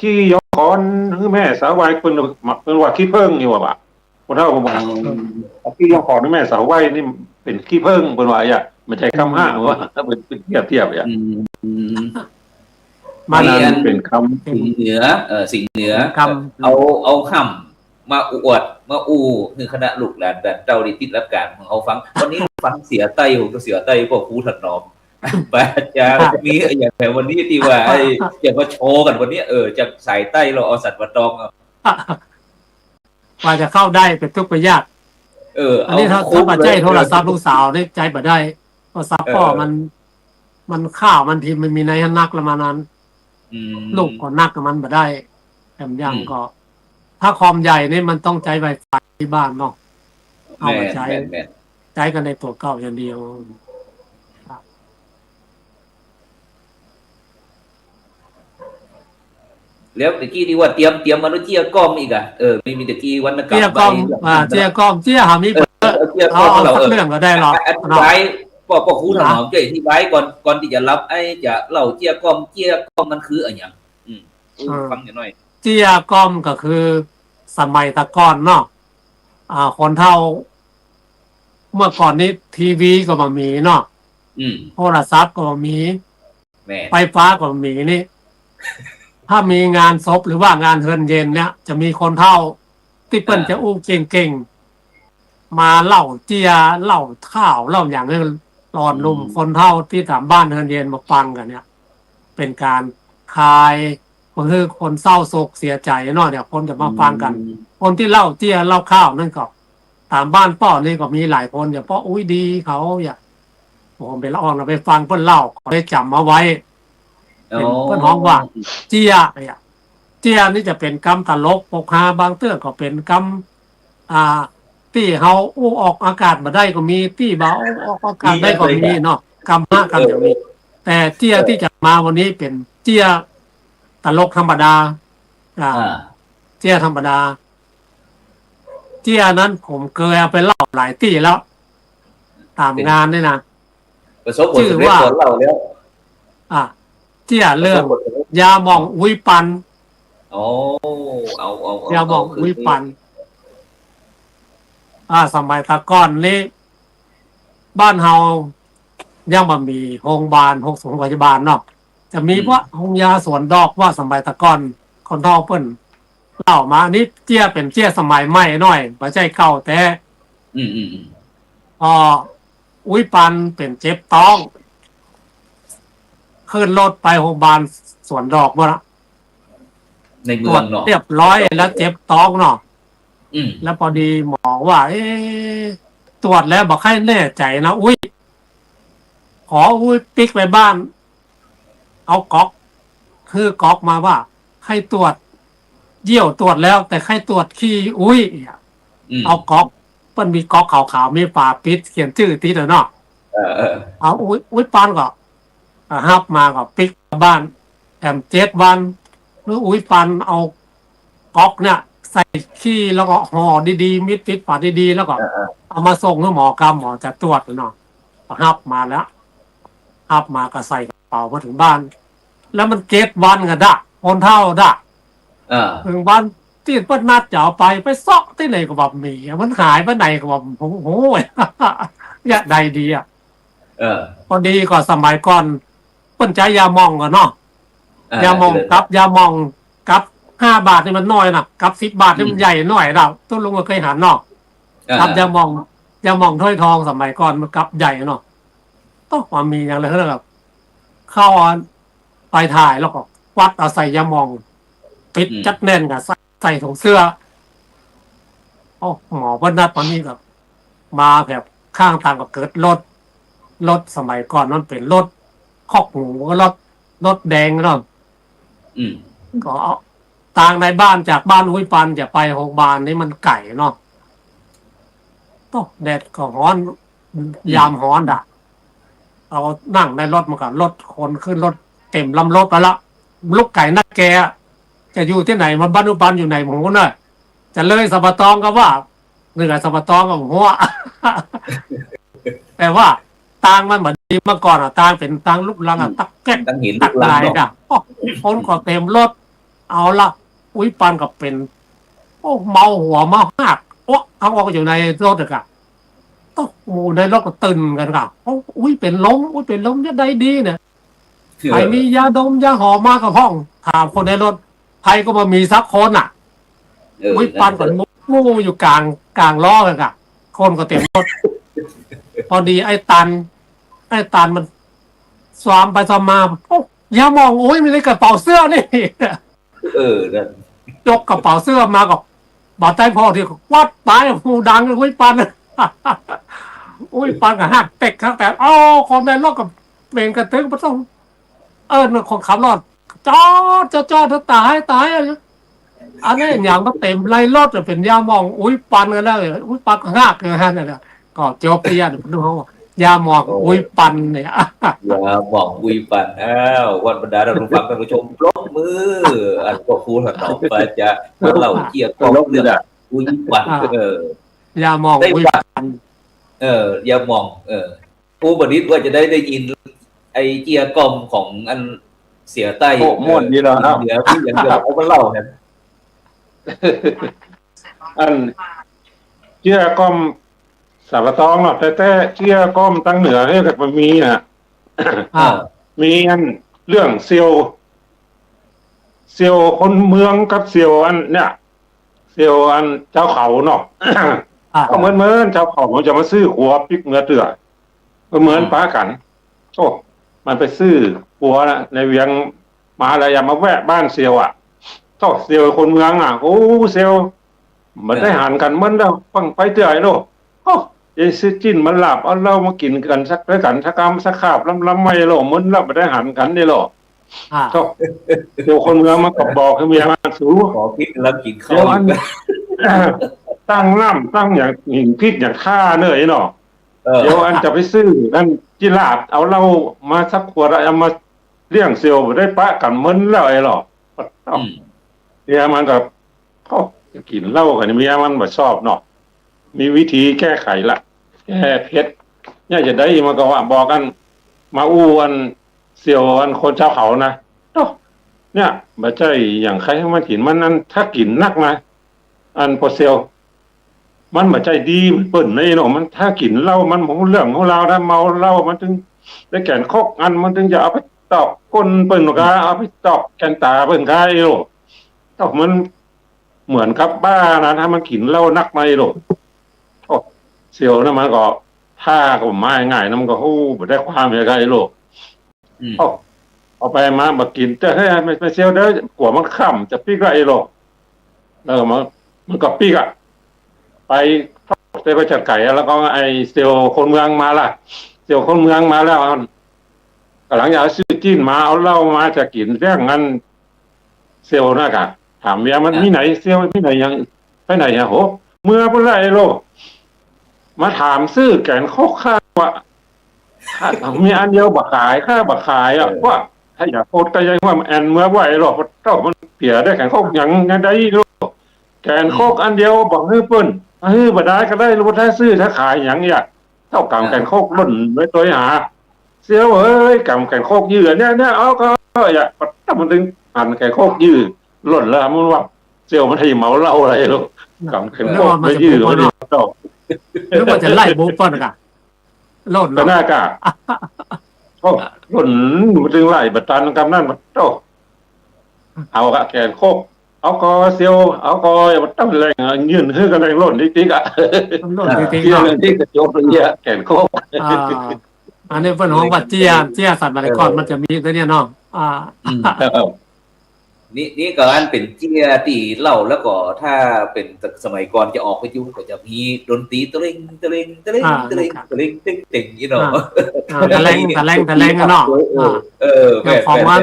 ขี้ยกคอนคือแม่สาวไว้เป็นว่าขี้เพิ่งอยู่ว่ะคนเท่าผมบอกขี้ยกคอนคือแม่สาวไว้นี่เป็นขี้เพิ่งเป็นว่าอ่ะมันใช้คำห้าว่าถ้าเป็นเทียบอ่ะ มัน เป็นค สิ่งเหนือสิ่งเหนือ ค เอาค่ำมาอวดมาอูคือคณะลูกหลานเจ้าดิติดรับการของเขาฟังวันนี้ฟังเสียไต้ผมก็เสียไต้พวกครูถัดนอมปาจามีอย่างแต่วันนี้ที่ว่าอย่ามาโชว์กันวันนี้จะสายใต้เราเอาสัตว์มาตอง ว่าจะเข้าได้เป็นทุกข์ไปยากอันนี้ถ้าปัจจัยโทรศัพท์ลูกสาวได้ใจบ่ได้โทรศัพท์พ่อมันข้าวมันทีมันมีในนักละมานั้นลูกก็นักกับมันบ่ได้แถมยังก็ ถ้าคอมใหญ่นี่มันต้องใช้ไวไฟที่บ้านเนาะเอามาใช้กันในตัวเก่าอย่างเดียวแล้วตะกี้นี่ว่าเตรียมมนุษย์เจียก้อมอีกอ่ะไม่มีตะกี้วรรณกรรม เจียก้อมเจียหามีเอาสักเรื่องก็ได้หรอก อธิบายพ่อครูถนอมจะอธิบายก่อนที่จะรับจะเล่าเจียก้อมมันคืออะไรอย่างฟังหน่อยเจียก้อมก็คือสมัยตะก้อนเนาะคนเท่า เมื่อก่อนนี้ทีวีก็บ่มีเนาะโทรศัพท์ก็บ่มีไฟฟ้าก็บ่มีนี่ ถ้ามีงานศพหรือว่างานเฮือนเย็นเนี่ยจะมีคนเท่าที่เปิ้นจะอู้เก่งๆมาเล่าเจียเล่าข้าวเล่าอย่างนี้ตอนลุมคนเท่าที่ถามบ้านเฮือนเย็นมาฟังกันเนี่ยเป็นการคลายก็คือคนเศร้าโศกเสียใจเนาะเดี๋ยวคนจะมาฟังกัน คนที่เล่าเจียเล่าข้าวนั่นก็ตามบ้านป้อนี่ก็มีหลายคนอย่างป้ออุ้ยดีเขาอย่าผมไปละอองเราไปฟังเปิ้นเล่าก็ได้จำมาไว้เป็นเปิ้นฮ้องว่าเจียเนี่ยเจียนี่จะเป็นกำตลกปกฮาบางเตื้อก็เป็นกำที่เฮาอู้ออกอากาศมาได้ก็มีที่เบาออกอากาศได้ก็มีเนาะกำห้ากำอย่างนี้แต่เจียที่จะมาวันนี้เป็นเจียตลกธรรมดาเจียธรรมดาเจียนั้นผมเคยเอาไปเล่าหลายที่แล้วตามงานนี่นะชื่อว่าเจียเรื่องยามองอุ้ยปันยามองอุ้ยปันสมัยตะก้อนนี้บ้านเฮายังบ่มีโรงพยาบาลโรงพยาบาลเนาะจะมีว่าโรงยาสวนดอกว่าสมัยตะก้อนคนท่อเปิ้นเล่ามานี่เจี้ยเป็นเจี้ยสมัยใหม่หน่อยบ่ใช่เก่าแต่อุ้ยปันเป็นเจ็บท้องขึ้นรถไปโรงพยาบาลสวนดอกบ่ละในเมืองเนาะเรียบร้อยแล้วเจ็บท้องเนาะแล้วพอดีหมอว่าตรวจแล้วบอกให้แน่ใจนะอุ้ยขออุ้ยปิ๊กไปบ้านเอาก๊อกคือก๊อกมาว่าให้ตรวจเยี่ยวตรวจแล้วแต่ให้ตรวจขี้อุ้ยเอาก๊อกมันมีก๊อกขาวๆมีฝาปิดเขียนชื่อติดเนาะเอาอุ้ยปานก็ฮับมาก็ปิ๊กบ้านแอม7 วันหรืออุ้ยปันเอาก๊อกเนี่ยใส่ขี้แล้วก็ห่อดีๆมิดติดฝาดีๆแล้วก็เอามาส่งให้หมหมอจะตรวจเนาะฮับมาแล้วฮับมาก็ใส่กระเป๋ามาถึงบ้านแล้วมัน7 วันก็ด่ะคนเท่าด่ะถึงบ้านที่เปิ้นนัดจะเอาไปซอกที่ไหนก็แบบมีมันหายไปไหนก็แบบโอ้โหอยากใดดีพอดีก็สมัยก่อนเปิ้นใจยามองกันเนาะยามองกับยามองกับ5 บาทนี่มันน้อยนะกับ10 บาทนี่มันใหญ่หน่อยเราต้นลุงก็เคยหันเนาะกับยามองถ้วยทองสมัยก่อนมันกับใหญ่เนาะต้องมามีอย่างไรเท่านั้นเข้าไปถ่ายแล้วก็วัดเอาใส่ยามองปิดจัดแน่นกับใส่ ใส่ถุงเสื้อโอ้หมอว่านัดวันนี้แบบมาแบบข้างทางก็เกิดรถสมัยก่อนนั่นเป็นรถคอกหมูรถแดงเนาะ อืม ก็เอาทางในบ้านจากบ้านห้วยปันจะไปโรงพยาบาลนี่มันไก่เนาะต้องแดดก็ร้อนยามร้อนอ่ะเอานั่งในรถมากับรถคนขึ้นรถเต็มลำรถไปละลูกไก่นักแกจะอยู่ที่ไหนมันบ้านห้วยปันอยู่ไหนหมูเน่ะจะเลยสับปะตองก็ว่าเหนือสับปะตองกับหัว แต่ว่าตางมันเหมือนดีเมื่อก่อนอ่ะตางเป็นตางลูกลังอ่ะตักแก๊ก ตั้งหิน ตั ลู ก กลัง ลาย เนาะ อ่ะโอ้คนก็เต็มรถเอาละอุ้ยปันก็เป็น โอ้เมาหัวเมาหักโอ้เขาก็อยู่ในรถอะค่ะต้องโอ้ในรถก็ตื่นกันค่ะโอ้อุ้ยเป็นลมอุ้ยเป็นลมจะได้ดีเนี่ยใครมียาดมยาหอมมากกับห้องถามคนในรถใครก็มามีสักคนอ่ะ อุ้ยปันก็งูอยู่กลางล้อกันค่ะคนก็เต็มรถ พอดีไอ้ตันมันสวามไปสวามมาโอ้อย่ามองโอ้ยมีในกระเป๋าเสื้อนี่ นั่น ยกกระเป๋าเสื้อมาก็บอกใต้พ่อที่วัดตายหูดังเลยอุ้ยปัน อุ้ยปันกับหักเป็กครับแต่อ๋อคนในรถกับเบงกระตึกมันต้องคนขับรถจอดตายอันนี้อย่างก็เต็มไล่รถจะเป็นยามองอุ้ยปันกันแล้วอุ้ยปันก็หักเลยฮะนั่นแหละก็เจ้าพยานดูเขายามองอุ้ยปันเนี่ย อย่าบอกอุยปันวันบรรดาท่านผู้ฟังท่านผู้ชมปรบมืออันก็ครูถนอมไปจะมาเล่าเกี่ยวกับเรื่องอุยปันยามองอุ้ยปันอย่ามองผู้บดิษฐ์ว่าจะได้ยิน ไอเจียกรมของอันเสียใต้ โอ้ม่วนดีเนาะ เดี๋ยวพี่อย่างเดียวเอามาเล่าเนี่ย อันเจียก้อมสาบตองเนาะแต่เจียก้อมตั้งเหนือเนี่ยก็มีน่ะ มีอันเรื่องเซียวคนเมืองกับเซียวอันเนี่ยเซียวอันเจ้าเขาเนาะ ก็เหมือนเจ้าเขามันจะมาซื้อหัวพริกเนื้อเตือก็เหมือนป้ากันโอ้มันไปซื้อหัวนะในเวียงมาอะไรอย่ามาแวะบ้านเซียวอ่ะโอ้เซียวคนเมืองอ่ะโอ้เซียวมันได้หันกันเหมือนเราฟังไปเตือไอ้โน่โอ้ยายซื้อจิ้นมันหลับเอาเรามากินกันสักด้วยกันสักคำสักขาบล้ำไม่โลเหมือนเราไม่ได้หันกันนี่โลก็เซียวคนเมืองมาบอกให้เมียมาสู้ ขอพิษแล้วกินข้า เดี๋ยว วอัน ตั้งน้ำตั้งอย่างหิ่งพิษอย่างข้าเนยเนาะเดี๋ยวอันจะไปซื้อนั่นจิราดเอาเรามาสักขวดเอามาเลี้ยงเซียวได้ปะกันเหมือนแล้วไอ้หรอเมียมันกับเขากินเหล้ากันเมียมันแบบชอบเนาะมีวิธีแก้ไขละแก้เพชรเนี่ยจะได้มาก็ว่าบอกกันมาอู้อันเซียวอันคนเจ้าเขานะเนี่ยบ่ใช่อย่างใครให้มันกินมันนั้นถ้ากินนักนะอันพอเซียวมันบ่ใจดีมันเปิ่นเลยเนาะมันถ้ากินเหล้ามันของเรื่องของเราถ้าเมาเหล้ามันถึงได้แก่นคกอันมันถึงจะเอาไปตอกก้นเปิ่นกาเอาไปตอกแกนตาเปิ่นกาโลตอกมันเหมือนกับบ้านะถ้ามันกินเหล้านักไม่โลโอ้เซียวนะมันก็ท่าก็มาง่ายนะมันก็ฮู้บ่ได้ความยังไงโลเอาไปมาบักกินแต่ให้ไม่เซียวเด้อกลัวมันค่ำจะปีกไอ้โลแล้วมันก็ปีกอ่ะไปไปจัดไก่แล้วก็ไอเซลคนเมืองมาล่ะเซลคนเมืองมาแล้วกำลังจะเอาซื้อจิ้นมาเอาเหล้ามาจะกินเรื่องนั้นเซลน่ะกะถามเมียมันที่ไหนเซลที่ไหนยังไปไหนฮะโหเมื่อพุ่นไรโลมาถามซื้อแกนโคกค่าว่ามีอันเดียวบักขายค่าบักขายอ่ะว่าถ้าอยากโคตรก็ยังว่าแอนเมื่อไหวหรอกเพราะมันเปียได้แกนโคกยังได้โลแกนโคกอันเดียวบอกให้เปิ้นบ่ได้ก็ได้รู้ถ้าซื้อถ้าขายอย่างเนี่ยเท่ากับแกนโคกล้นไว้ตัวหาเสียวเอ้ยกับแกนโคกยืดเนี่ยเอาก็อย่าถ้ามันถึงหันแกนโคกยืดล้นแล้วมันว่าเสียวมันให้เมาเหล้าอะไรลูกกับแกนโคกไม่ยืดไม่ได้ตอก หรือว่าจะไล่บุกก่อนกะโลด ก็น่ากะโอ้ล้นมันถึงไล่บัดตันกำนั่นมันโตเอากะแกนโคกเอาก็เซียวเอาก็มันต้องแรงยืนฮื้อกันแรงล้นติ๊กๆอ่ะ โลดจริง เจียที่กระโจมเนี่ยแก่นโคก อันนี้เป็นของวัดเจียสัตว์มาในก่อนมันจะมีตัวเนี้ยเนาะ นี่ก็อันเป็นเจียตีเล่าแล้วก็ถ้าเป็นสมัยก่อนจะออกไปยุ่ก็จะมีดนตรีตะเล็งตะเล็งตะเล็งตะเล็งตะเล็งเต็งเต็งyou know ตะแลงกันเนาะอย่างของมัน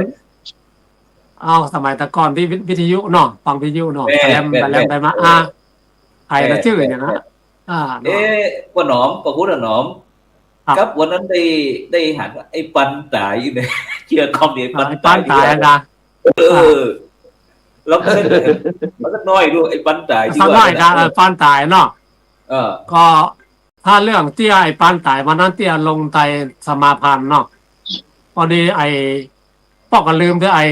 เอาสมัยแต่ก่อนที่วิทยุเนาะฟังวิทยุเนาะตะแลมไปมาไอ้ละชื่ออย่างนั้นว่าหนอมประคุณหนอมครับวันนั้นได้หันไอ้ปันตายอยู่เนี่ยเชื่อคอมเดียปันตายนะแล้วก็มันก็น้อยด้วยไอ้ปันตายที่ว่าปันตายเนาะก็ถ้าเรื่องเตี้ยไอ้ปันตายวันนั้นเตี้ยลงไตสมาพันธ์เนาะพอดีไอ้ป้อก็ลืมด้วยไอ้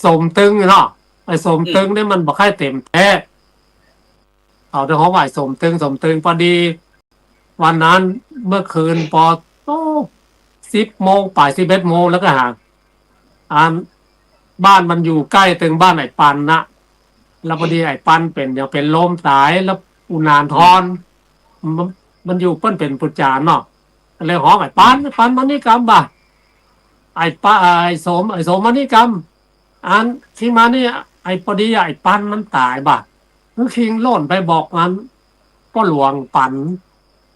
สมตึงเนาะไอ้สมตึงนี่มันบ่ค่อยเต็มแท้เอาแต่ของไหวสมตึงพอดีวันนั้นเมื่อคืนพอ10 โมงป่าย11 โมงแล้วก็ห่างบ้านมันอยู่ใกล้ตึงบ้านไอ้ปันนะแล้วพอดีไอ้ปันเป็นยังเป็นลมตายแล้วอุนานทอนมันอยู่เปิ้นเป็นปุจจานเนาะเลยห้องไอ้ปันมันนี่กรรมบ่ะไอ้สมมันนี่กรรมที่มานี่ไอ้พอดีไอ้ปันมันตายบ่ะคือคิงโล่นไปบอกมันก็หลวงปัน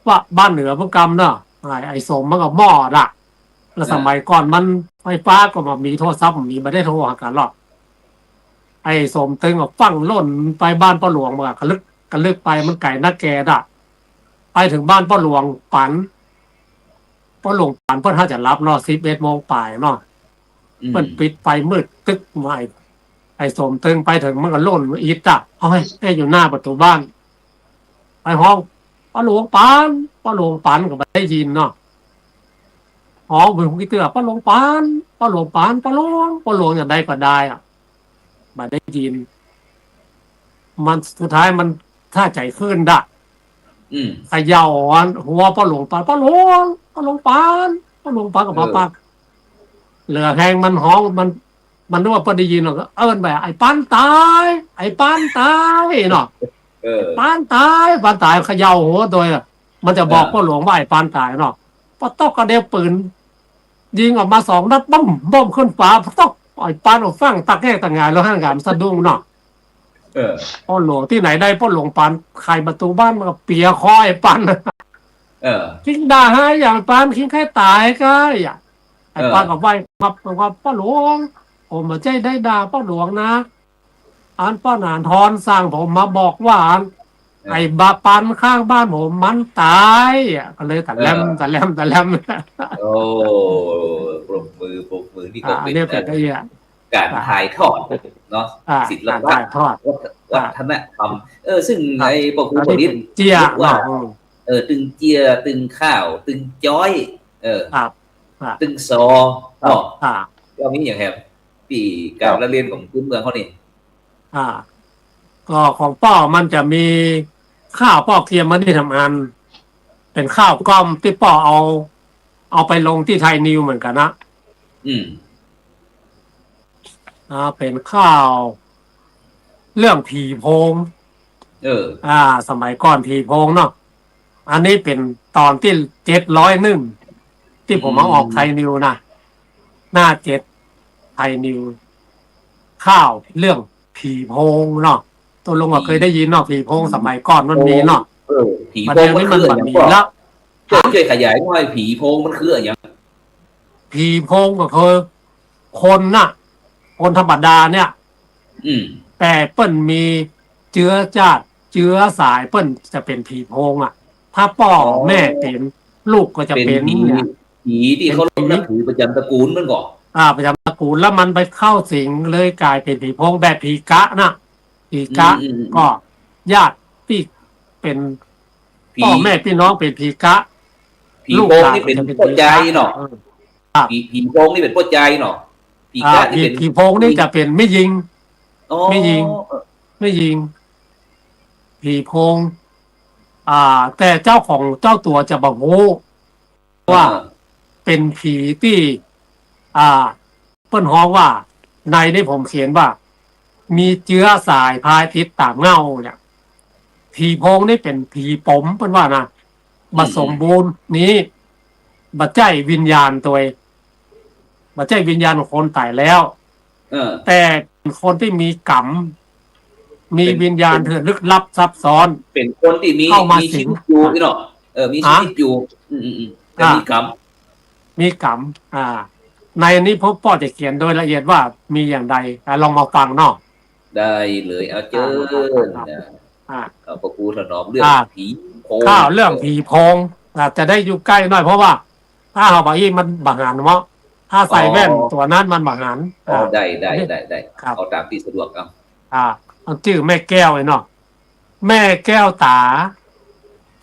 ว่าบ้านเหนือพวกกรรมเนาะไอ้สมมันก็หม้อละแล้วสมัยก่อนมันไฟฟ้าก็มามีโทรศัพท์มีไม่ได้โทรหากันหรอกไอ้สมตึงก็ฟังล่นไปบ้านป้าหลวงมากระลึกไปมันไก่นักแกดะไปถึงบ้านป้าหลวงปันป้าหลวงปันเพื่อนถ้าจะรับเนาะ11 โมงป่ายเนาะมันปิดไฟมืดตึกมาไอ้สมตึงไปถึงมันก็ล่นอีตะเอาให้อยู่หน้าประตูบ้านไปห้องป้าหลวงปันก็ไม่ได้ยินเนาะห้องเป็นคนที่เตือนป้าหลวงปันอย่างใดก็ได้อ่ะไม่ได้ยินมันสุดท้ายมันถ้าใจขึ้นด่ะขย่าหัวป้าหลวงปันกับป้าปักเหลือแหงมันห้องมันนึกว่าป้าได้ยินหรอกเอิ้นไปไอ้ปันตายเนาะปันตายเขย่าหัวโดยมันจะบอกป้าหลวงว่าไอ้ปันตายเนาะป้าตอกกระเดียวปืนยิงออกมา2 นัดบ้มขึ้นฟ้าป้าตอกไอ้ปันออกฟังตักแง่ต่างงานแล้วห้างการสะดุ้งเนาะป้าหลวงที่ไหนได้ป้าหลวงปันใครประตูบ้านมันก็เปียคอไอ้ปันคิงด่าให้อย่างปันคิงแค่ตายก็ไอ้ปันกับไว้มาป้าหลวงผมมาใจได้ด่าป้าหลวงนะป้าหนานทอนสั่งผมมาบอกว่าไอ้บาปันข้างบ้านผมมันตายก็เลยตะแลมโอ้ปรบมือนี่ก็เป็นการถ่ายทอดเนาะศิลปะวัฒนธรรมซึ่งไอ้ปกติเจียว่าตึงเจียตึงข้าวตึงจ้อยตึงซอเรามีอย่างครับปีการละเรียนของพื้นเมืองเขานี่ก็ของป้อมันจะมีข้าวป้อเทียมมันที่ทำงานเป็นข้าวกล้อมที่ป้อเอาไปลงที่ไทยนิวเหมือนกันนะเป็นข้าวเรื่องผีโพงสมัยก่อนผีโพงเนาะอันนี้เป็นตอนที่701ที่ผมเอาออกไทยนิวนะหน้า7ไทยนิวข้าวเรื่องผีโพงเนาะตัวลงก็เคยได้ยินเนาะผีโพงสมัยก่อนมันมีเนาะผีโพงมันมีแล้วช่วยขยายหน่อยผีโพงมันคืออะไรอย่างผีโพงก็คือคนน่ะคนธรรมดาเนี่ยแต่เปิ้นมีเชื้อสายเปิ้นจะเป็นผีโพงอ่ะถ้าพ่อแม่เป็นลูกก็จะเป็นผีที่เขานับถือประจำตระกูลมันก่อนประจำตระกูลแล้วมันไปเข้าสิงเลยกลายเป็นผีโพงแบบผีกะนะผีกะก็ญาติที่เป็นพ่อแม่พี่น้องเป็นผีกะผีโพงนี่เป็นพ่อใจเนาะผีโพงนี่เป็นพ่อใจเนาะผีกะที่เป็นผีโพงนี่จะเป็นไม่ยิงผีโพงแต่เจ้าของเจ้าตัวจะบอกว่าเป็นผีที่เปิ้นฮ้องว่าในนี้ผมเขียนว่ามีเชื้อสายพายทิศตามเงาเนี่ยผีโพงนี่เป็นผีปมเปิ้นว่านะมาสมบูรณ์นี้บัดใจวิญญาณตัวบัดใจวิญญาณของคนตายแล้ว แต่เป็นคนที่มีกรรมมีวิญญาณเถื่อนลึกลับซับซ้อน เป็นคนที่มี เข้ามา ชี สิง วิตอยู่นี่เนาะมีชีวิตอยู่แต่มีกรรม มีกรรมในนี้พบพ่อจะเขียนโดยละเอียดว่ามีอย่างใดลองมาฟังเนาะ ได้เลยเอาเจอเอาพระครูถนอมเรื่องผีโพง ข้าวเรื่องผีโพงจะได้อยู่ใกล้หน่อยเพราะว่า ถ้าเอาไปอีมันบังหันเนาะถ้าใส่แว่นตัวนั้นมันบังหัน ได้ ครับ เอาตามที่สะดวกเอา มันชื่อแม่แก้วไอ้เนาะแม่แก้วตา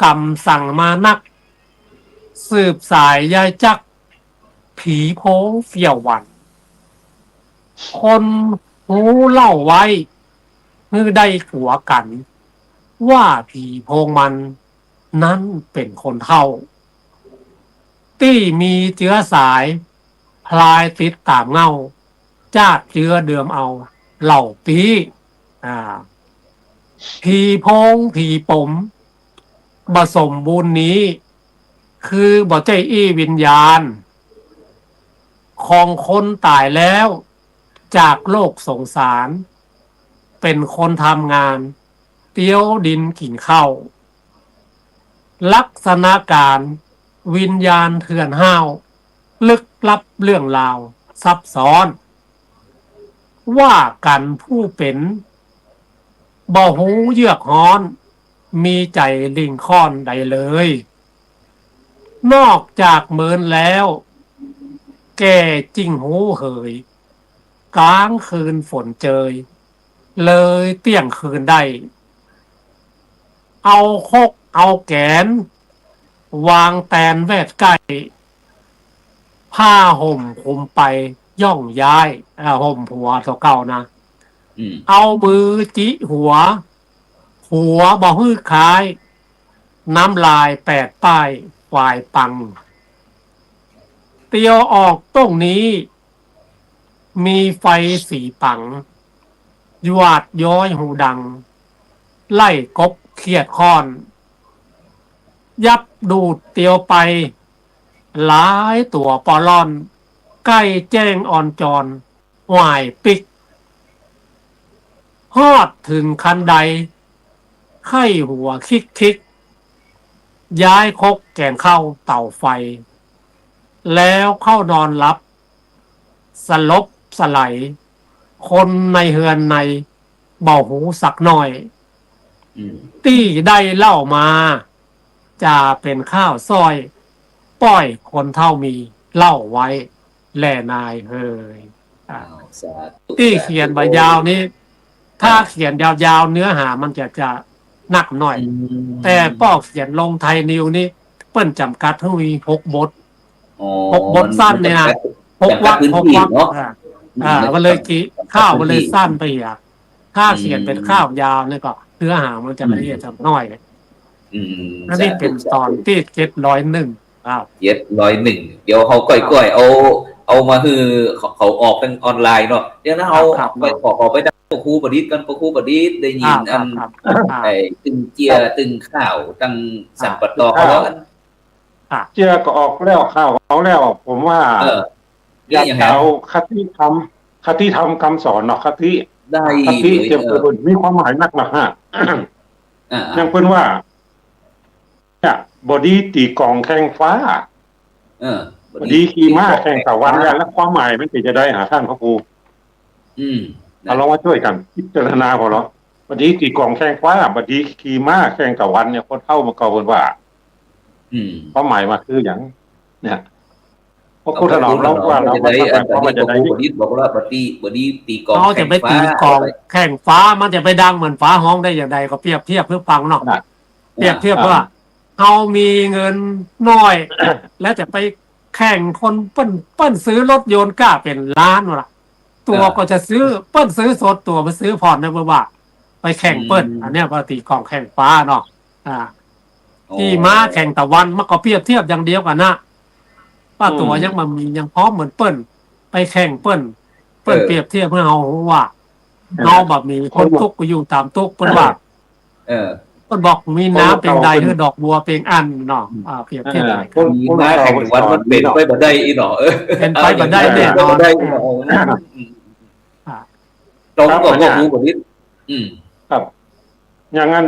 กำสั่งมานัก สืบสายยายจักผีโพงเสี่ยวหวัน คนหูเล่าไว้เมื่อได้ผัวกัน ว่าผีโพงมันนั้นเป็นคนเท่า ที่มีเชื้อสายพลายติดตามเงาจ้าเชื้อเดิมเอาเหล่าปีผีโพงผีปมผสมบุญนี้ คือบ่ใจอี้วิญญาณ ของคนตายแล้วจากโลกสงสาร เป็นคนทำงานเตี้ยวดินกินข้าวลักษณะการวิญญาณเถื่อนห้าวลึกลับเรื่องราวซับซ้อน ว่ากันผู้เป็นบ่หูเยือกฮ้อนมีใจลิงค่อนใดเลย นอกจากเมินแล้ว แก่จริงหูเหยกลางคืนฝนเจยเลยเตี้ยงคืนได้เอาคกเอาแกนวางแตนแวดใกล้ผ้าห่มคลุมไปย่องย้ายห่มผัวเท่าเก่านะเอามือจิหัวบ่ฮื้อคล้ายน้ำลาย8 ป้ายควายปังเตียวออกตรงนี้มีไฟสีปังยวาดย้อยหูดังไล่กบเขียดค้อนยับดูดเตียวไปหลายตัวปอล่อนใกล้แจ้งอ่อนจรหวายปิกฮอดถึงคันใดไข้หัวคิกย้ายคกแกนเข้าเต่าไฟแล้วเข้านอนรับสลบสไลด์คนในเฮือนในเบาหูสักหน่อยตี้ได้เล่ามาจะเป็นข้าวซอยป้อยคนเท่ามีเล่าไว้แล่นายเฮยตี้เขียนใบยาวนี้ถ้าเขียนยาวๆเนื้อหามันจะหนักหน่อยแต่ป้อเขียนลงไทยนิวนี่เปิ้นจำกัดให้มี6 บท6 บทสั้นเนี่ยนะ6 วรรค6 วรรคก็เลยข้าวมันเลยสั้นไปอีกถ้าเขียนเป็นข้าวยาวเนี่ยก็เนื้อหามันจะละเอียดจับน้อยนั่นนี่เป็นตอนที่701701เดี๋ยวเขาก้อยๆเอามาคือเขาออกทางออนไลน์เนาะเดี๋ยวนะเขาไปขอไปดังพระครูบดิษฐ์กันพระครูบดิษฐ์ได้ยินอันไอ้ตึงเจียตึงข้าวตั้งสัมปตอแล้วเจียก็ออกแล้วข้าวเอาแล้วผมว่าอยากเอาคติธรรมคำสอนเนาะคติเจียเปิดมีความหมายนักฮะยังเพิ่นว่าเนี่ยบอดี้ตีกองแข่งฟ้าบอดี้ขี่ม้าแข่งตะวันแล้วความหมายมันจะได้หาท่านพระครูเราลองมาช่วยกันพิจารณาพอแล้วบอดี้ตีกองแข่งฟ้าบอดี้ขี่ม้าแข่งตะวันเนี่ยคนเท่ามาเก่าเพิ่นว่าความหมายมาคืออย่างเนี่ยพระครูถนอมเราว่าเราจะได้มันจะได้บอกว่าบอดี้ตีกองเขาจะไปตีกองแข่งฟ้ามันจะไปดังเหมือนฟ้าห้องได้อย่างใดก็เปรียบเทียบเพื่อฟังเนาะเปรียบเทียบว่าเขามีเงินน้อยแล้วจะไปแข่งคนเปิ้นซื้อรถยนต์กล้าเป็นล้านว่ะตัวก็จะซื้อเปิ้นซื้อสดตัวมาซื้อผ่อนนะเพื่อว่าไปแข่งเปิ้นอันนี้ปกติกองแข่งฟ้าเนาะที่ม้าแข่งตะวันมันก็เปรียบเทียบอย่างเดียวกันนะป้าตัวยังมันมียังพร้อมเหมือนเปิ้นไปแข่งเปิ้นเปรียบเทียบเพื่อเอาว่าเราแบบมีคนทุกข์ก็อยู่ตามทุกข์เปิ้นว่าคนบอกมีน้ำเป็นใดคือดอกบัวเป็นอันเนาะเปรียบเทียบมีน้ำแข่งวันมันเป็นไปบ่ได้อีเนาะเป็นไปบ่ได้แน่นอน ตรง ครับ กับ อัน พ่ เนี้ อย ครูบดิษฐ์ครับ อย่างนั้น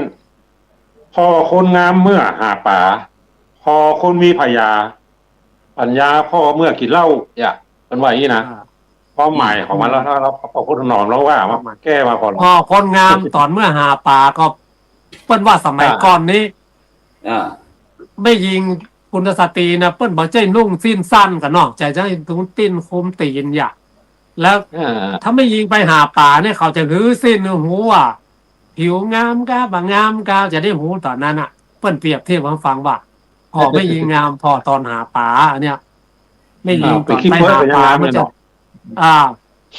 พอคนงามเมื่อหาป่า พอคนมีพยาปัญญาพ่อเมื่อกินเหล้าอย่าเป็นว่าอย่างนี้นะความหมายของมันแล้วถ้าเราพอพุทธนอมเราว่ามาแก้มาพอหรอ พอคนงามตอนเมื่อหาป่าก็เปิ้นว่าสมัยก่อนนี้ อ่า ไม่ยิงคุณสตรีนะเปิ้นบอกใจนุ่งสิ้นสั้นกันเนาะใจจะให้ตุ้งติ้นคุมตีนอย่าแล้ว ถ้าไม่ยิงไปหาป่าเนี่ยเขาจะรื้อสิ้นหูว่าผิวงามกาบางงามกาจะได้หูตอนนั้นอ่ะ เปิ้นเปรียบเทียบให้ฟังว่าพอไม่ยิงงามพอตอนหาป่าเนี่ยไม่ยิงตอนไปหาป่ามันจะ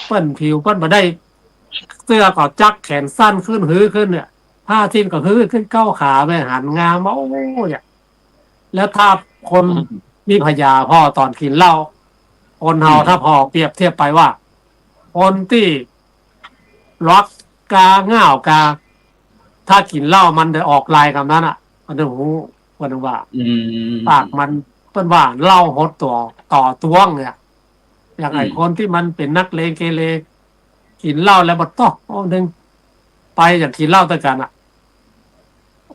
เปิ้นผิวเปิ้นมาได้ เสื้อก็จักแขนสั้นขึ้นหื้อขึ้นเนี่ยผ้าทิ้นก็หื้อขึ้นเก้าขาไปหันงามโอ้เนี่ยแล้วถ้าคนมีพยาพ่อตอนกินเหล้าคนเฮาถ้าพอเปรียบเทียบไปว่าคนที่รักกาง่าวกา ถ้ากินเหล้ามันจะออกลายคำนั้นอ่ะมันจะหูวันว่าปากมันเปิ้นว่าเหล้าหดต่อตวงเนี่ย อย่างไอ้คนที่มันเป็นนักเลงเกเรกินเหล้าแล้วบัดต้องนึงไปอย่างกินเหล้าแต่กันอ่ะ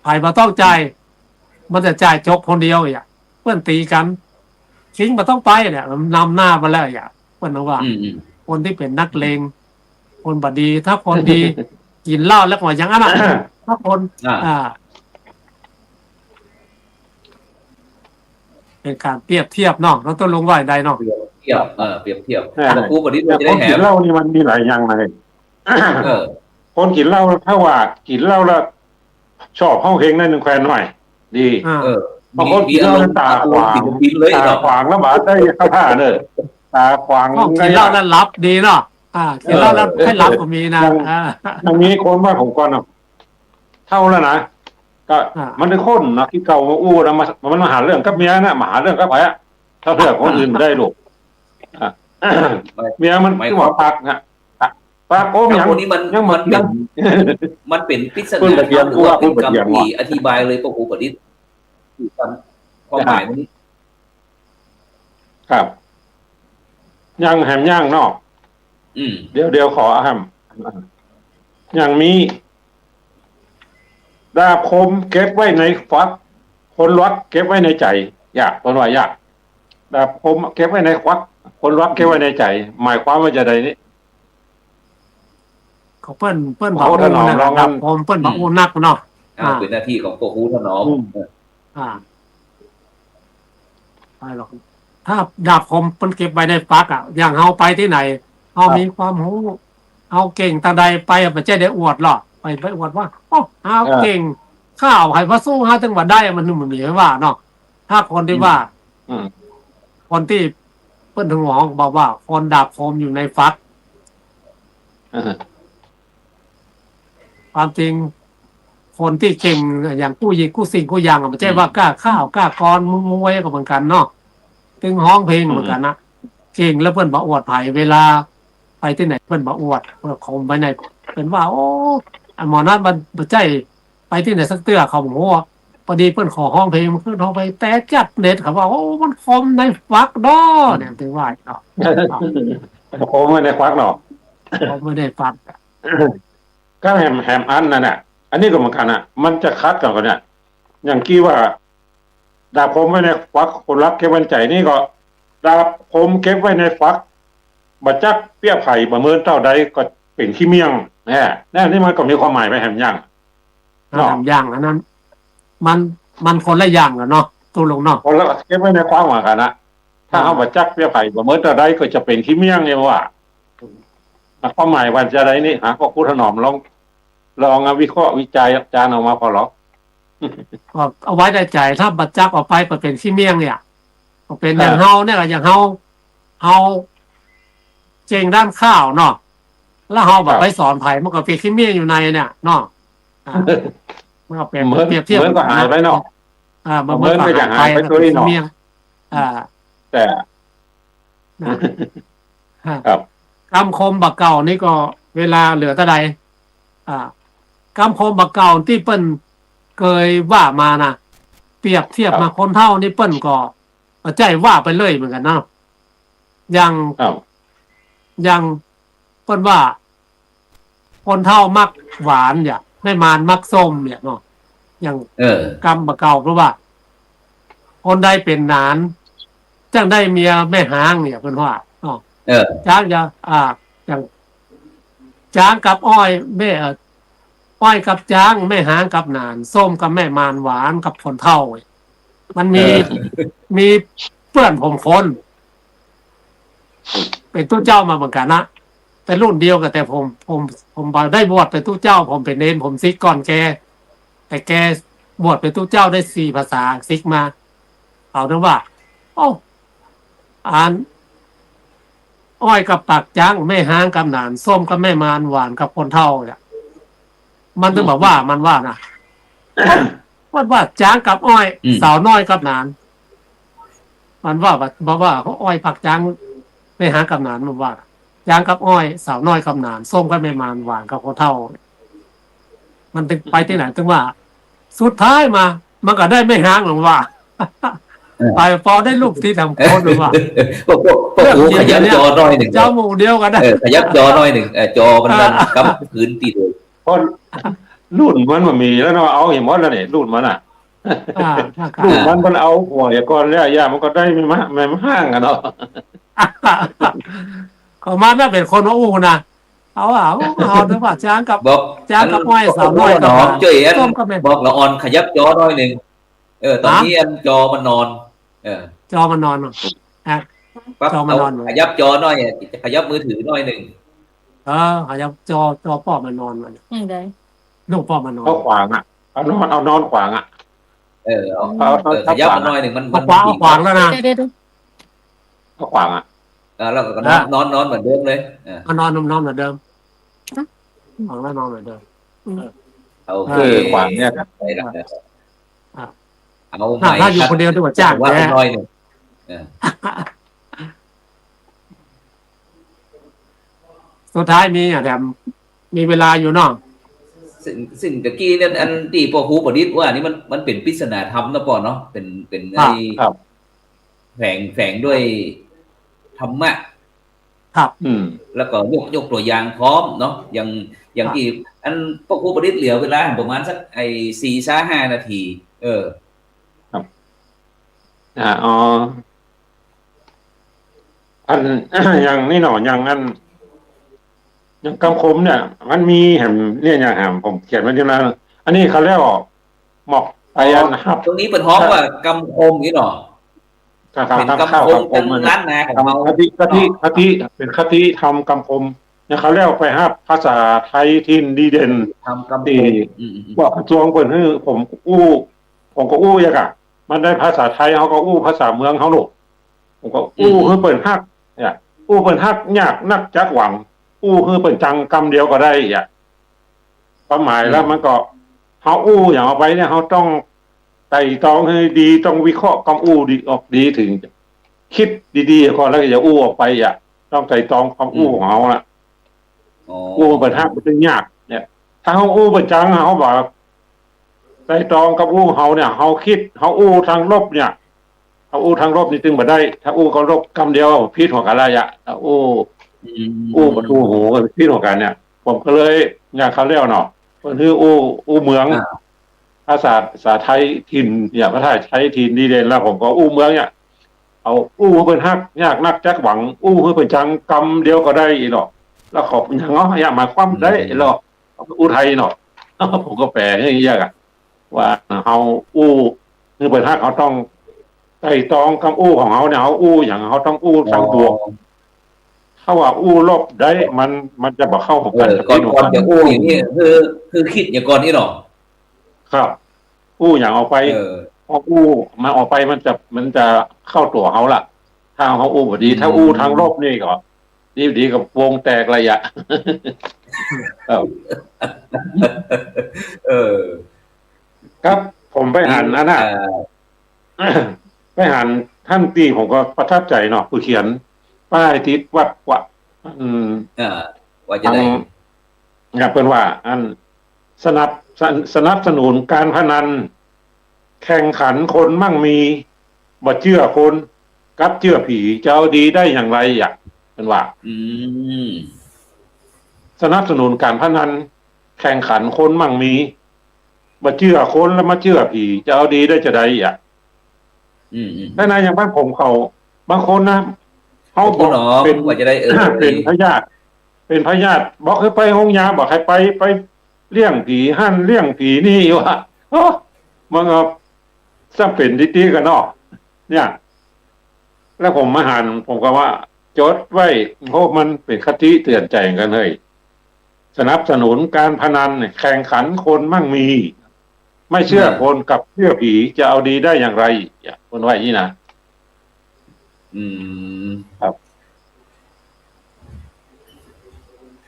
ไผ่มาต้องใจายมันจะจ่ายจกคนเดียวอย่างเพื่อนตีกันทิ้งมาต้องไปเนี่ยมันนำหน้ามาแล้วอย่างเพื่อนว่าคนที่เป็นนักเลงคนบดีถ้าคนดี กินเหล้าแล้วก็อย่างนั้นถ้าคนเป็นการเปรียบเทียบเนาะเราต้องลงไว้ใดเนาะเปรียบเทียบครูบดิษฐ์ แต่ จะ ค ได้ น แห กิน ม เหล้านี่มันมีหลายอย่างเลย คนกินเหล้าถ้าว่ากินเหล้าแล้วชอบห้องเพลงนั่นหนึ่งแควนหน่อย ดี บางคนกินเหล้าแล้วตาขวางตาขวางแล้วบาดได้ข้าท่าเนอะตาขวาง กินเหล้าแล้วรับดีเนาะกินเหล้าแล้วให้รับก็มีนะอย่างนี้คนบ้านผมก่อนเนาะเท่าแล้วนะก็มันเป็นคนนะที่เก่ามาอู้นะมันมาหาเรื่องกับเมียนะมาหาเรื่องกับใครอะถ้าเรื่องคนอื่นไม่ได้ลูกเมียมันที่ว่าพักนะปากโอ้มยัง คนนี้มันเป็นปริศนาหรือว่าเป็นคำที่อธิบายเลยพ่อครูบดิษฐ์ความหมายนี้ครับยังแหมย่างนอกเดี๋ยวขอแฮมอย่างมีดาบคมเก็บไว้ในฟักคนรักเก็บไว้ในใจยากตัวหน่อยยากดาบคมเก็บไว้ในฟักคนรักเก็บไว้ในใจ หมายความว่าจะใดนี้เขาเปิ้นบอกอู้นะครับผมเปิ้นบอกอู้นักเนาะเป็นหน้าที่ของพ่อครูถนอมไปหรอกถ้าดาบคมเปิ้นเก็บไว้ในฟักอ่ะอย่างเฮาไปที่ไหนเฮามีความรู้เฮาเก่งตาใดไปบ่ใช่ได้อวดหรอกไปอวดว่าโอ้เฮาเก่งข้าวให้พระสู้เฮาถึงว่าได้มันมีว่าเนาะถ้าคนที่ว่าคนที่เปิ้นถึงหองบอกว่าคนดาบคมอยู่ในฟักความจริงคนที่เก่งอย่างกู้ยิงกู้สิ่งกู้ยังมันใช่ว่ากล้าข้าวกล้ากรมวยก็เหมือนกันเนาะถึงห้องเพลงเหมือนกันนะเก่งแล้วเพิ่นบอกอวดไผ่เวลาไปที่ไหนเพิ่นบอกอวดเพิ่นคมไปไหนเป็นว่าโอ้หมอนั้นมันใจไปที่ไหนสักเตื้อเขาบอกว่าพอดีเพิ่นขอห้องเพลงมันขึ้นห้องไปแต่จัดเน็ตเขาว่าโอ้มันคมในฟักดอเนี่ยถึงว่าเนาะคมไม่ได้ฟักเนาะคมไม่ได้ฟักก็แฮมอันนั่นน่ะอันนี้ก็เหมือนกันอ่ะมันจะคัดกันเนี่ยอย่างกี้ว่าดาบคมไว้ในฟักคนรักเก็บไว้ในใจนี่ก็ดาบคมเก็บไว้ในฟักบัดจักเปี้ยไผ่ประเมินเท่าใดก็เป็นขี้เมี่ยงแน่นี่มันก็มีความหมายไปแฮมย่างอันนั้นมันคนละอย่างกันเนาะตัวลงเนาะคนละเก็บไว้ในฟักเหมือนกันนะถ้าเอาบัดจักเปี้ยไผ่ประเมินเท่าใดก็จะเป็นขี้เมี่ยงเนี่ยว่าความหมายวันจะไรนี่ก็ครูถนอมลองวิเคราะห์วิจัยจารย์ออกมาพอหรอเอาไว้ในใจถ้าบัดจักออกไปก็เป็นขี้เมี่ยงเนี่ยก็เป็นอย่างเฮาเนี่ยอย่างเฮาเจงด้านข้าวเนาะแล้วเฮาแบบไปสอนไผ่มันก็เป็นขี้เมี่ยงอยู่ในเนี่ยเนาะมันก็เป็นเปรียบเทียบมันก็หายไปเนาะมันก็หายไปตัวนี้เนาะแต่ครับกำคมบักเก่านี่ก็เวลาเหลือเท่าใดกำคมบักเก่าที่เปิ้นเคยว่ามานะเปรียบเทียบมาคนเท่านี่เปิ้นก็ใจว่าไปเลยเหมือนกันเนาะยังเปิ้นว่า คนเฒ่ามักหวานเนี่ยแม่มารมักส้มเนี่ยเนาะอย่างกรรมบ่เก่าเพราะว่า คนใดเป็นนานจังได้เมียแม่หางเนี่ยเพิ่นว่าเนาะจ้างจะอย่างจ้างกับอ้อยแม่อ้อยกับจ้างแม่หางกับนานส้มกับแม่มารหวานกับคนเฒ่ามันมีเพื่อนผมคนเป็นตู้เจ้ามาเหมือนกันนะเป็นรุ่นเดียวกันแต่ผมได้บวชเป็นตู้เจ้าผมเป็นเนนผมซิกก่อนแกแต่แกบวชเป็นตู้เจ้าได้4 ภาษาซิกมาเอานะว่าโอ้อ่านอ้อยกับปากจังแม่ห้างกับหนานส้มกับแม่มารหวานกับคนเท่าเนี่ยมันต้องบอกว่ามันว่านะว่าจ้างกับอ้อยสาวน้อยกับหนานมันว่าบอกว่าเขาอ้อยผักจ้างแม่ห้างกับหนานมันว่าจ้างกับอ้อยสาวน้อยกับหนานส้มกับแม่มารหวานกับคนเท่ามันไปที่ไหนถึงว่า สุดท้ายมามันก็ได้ไม่ห้างหรอกว่าไปพอได้ลูกที่ทำโคนหรือว่าพวกหูขยับจอน้อยหนึ่งเจ้าหมูเดียวกันนะขยับจอน้อยหนึ่งจอมันกับพื้นตีเลยคนรุ่นมันมีแล้วเนาะเอาอย่างมดแล้วเนี่ยรุ่นมันรุ่นมันเอาหัวอย่างก่อนแล้วย่ามันก็ได้ไม่ห้างกันเนาะเขามาน่าเป็นคนว่าอู้นะเอาหรือว่าจ้างกับอ้อยสาวน้อยกับเจ๋ยบอกละออนขยับจอน้อยหนึ่งตอนนี้จอมันนอนจอมันนอนจอมันนอนขยับจอน้อยขยับมือถือน้อยหนึ่งขยับจอปอมันนอนมันอย่างไรลูกปอมันนอนเอาขวางเอานอนขวางเอาขยับมันน้อยหนึ่งมันขวางแล้วนะเอาขวางแล้วก็นอนเหมือนเดิมเลยนอนเหมือนเดิมขวางแล้วนอนเหมือนเดิมโอเคขวางเนี่ยเอาถ้าอยู่คนเดียวดีกว่าจ้างแค่น้อยหนึ่งสุดท้ายมีแถมมีเวลาอยู่เนาะซึ่งตะกี้นั่นอันที่พ่อครูประดิษฐ์ว่านี่มันเป็นปริศนาธรรมนะป่อเนาะเป็นไอ้แฝงด้วยธรรมะครับแล้วก็ยกตัวอย่างพร้อมเนาะอย่างที่อันพ่อครูประดิษฐ์เหลือเวลาประมาณสัก4-5 นาทีอันอย่างนี่หน่อยอย่างนั้นอย่างคำคมเนี่ยมันมีแหมเนี่ยอย่างแหมผมเขียนไว้ที่นั้นอันนี้เขาเรียกหมอกไอ้อันครับตรงนี้เป็นห้องว่ากำคมนี่หรอเป็นกำคมเป็นล้านนาของเราคติเป็นคติทำกำคมเนี่ยเขาเรียกไปครับภาษาไทยทินดีเด่นทำกำคมว่ากระทรวงเปิดให้ผมก็อู้ยังอ่ะมันได้ภาษาไทยเขาก็อู้ภาษาเมืองเขาหนุกผมก็อู้คือเปิดฮักเนี่ยอู้เปิดฮักยากนักจักหวังอู้คือเปิดจังกำเดียวก็ได้อ่ะความหมายแล้วมันก็เขาอู้อย่างเอาไปเนี่ยเขาต้องไต่ตองให้ดีต้องวิเคราะห์คำอู้ดีออกดีถึงคิดดีๆก่อนแล้วก็อย่าอู้ออกไปอ่ะต้องไต่ตองคำอู้ของเขาละอู้เปิดฮักเป็นยากเนี่ยถ้าเขาอู้เปิดจังเขาบอกไต่ตองกับอู้เขาเนี่ยเขาคิดเขาอู้ทางลบเนี่ยเขาอู้ทางลบนี่ตึงมาได้ถ้าอู้เขาลบคำเดียวพิษหัวกันอะไรอ่ะถ้าอู้ประตูหูพิษหัวกันเนี่ยผมก็เลยอยากเขาเรียกเนาะมันคืออู้เมืองภาษาไทยถิ่นเนี่ยภาษาไทยถิ่นดีเด่นแล้วผมก็อู้เมืองเนี่ยเอาอู้เป็นฮักยากนักจักหวังอู้คือเป็นจังกำเดียวก็ได้หรอกแล้วขอบอย่างเนาะอยากมาความได้หรอกอู้ไทยเนาะผมก็แปลอย่างนี้ยากว่าเขาอู้คือเป็นฮักเขาต้องไต่ตองคำอู้ของเขาเนี่ยเขาอู้อย่างเขาต้องอู้ทางบวกถ้าว่าอู้ลบได้มันจะบอกเข้าของกันก่อนจะอู้อย่างนี้คือคิดอย่างก่อนนี่หรอครับอู้อย่างเอาไปพออู้มาออกไปมันจะเข้าตัวเขาล่ะถ้าเขาอู้พอดีถ้าอู้ทางลบนี่ก็ดีกับวงแตกระยะครับผมไปอ่านอันน่ะไปอ่านท่านตีผมก็ประทับใจเนาะผู้เขียนป้ายติดวัดว่าจะได้อยากเป็นว่าอันสนับสนุนการพนันแข่งขันคนมั่งมีบ่เชื่อคนกับเชื่อผีจะเอาดีได้อย่างไรอยากเป็นว่า สนับสนุนการพนันแข่งขันคนมั่งมีมาเชื่อคนแล้วมาเชื่อผีจะเอาดีได้จะได้อ่ะได้นะอย่างบ้านผมเขาบางคนนะเขาบอกเป็นว่าจะได้เป็นพยาธิบอกให้ไปห้องยาบอกให้ไปเลี้ยงผีหั่นเลี้ยงผีนี่วะมันก็จำเป็นดีๆกันเนาะเนี่ย แล้วผมมาหันผมก็ว่าจดไว้เพราะมันเป็นคติเตือนใจกันเลยสนับสนุนการพนันแข่งขันคนมั่งมี ไม่เชื่อคนกับเชื่อผีจะเอาดีได้อย่างไรคนว่าอย่างนี้นะครับ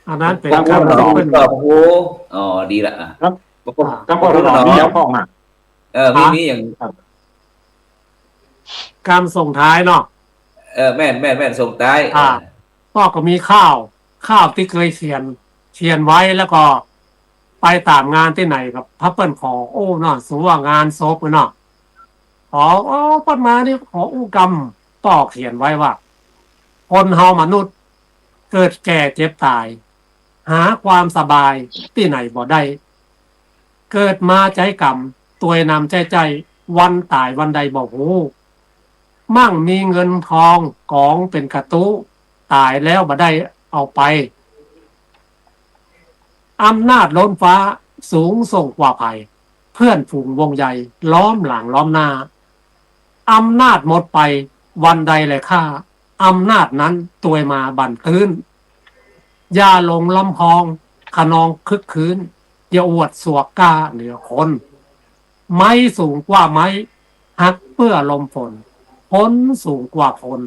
อันนั้นเป็น การ การ ต ที่เป็น อบโอ้อ๋อดีละครับก็พอเรามีอย่างพ้องมา มีอย่าง การส่งท้ายเนาะ แม่นส่งท้าย พ่อก็มีข้าวที่เคยเขียนไว้แล้วก็ไปตามงานที่ไหนกับพระเปิ้ลขอโอ้เนาะสูว่างานศพเนาะขอเปิ้ลมานี่ขออู้กรรมต่อเขียนไว้ว่าคนเฮามนุษย์เกิดแก่เจ็บตาย หาความสบายที่ไหนบ่ได้เกิดมาใจกรรมตัวนำใจวันตายวันใดบ่ฮู้มั่งมีเงินทองกองเป็นกระตุตายแล้วบ่ได้เอาไปอำนาจล้นฟ้าสูงส่งกว่าภัยเพื่อนฝูงวงใหญ่ล้อมหลังล้อมหน้าอำนาจหมดไปวันใดเลยค่าอำนาจนั้นตัวมาบั่นคืนอย่าลงลำพองขนองคึกคืนอย่าอวดสวกกล้าเหนือคนไม้สูงกว่าไม้หักเพื่อลมฝนพ้นสูงกว่าฝน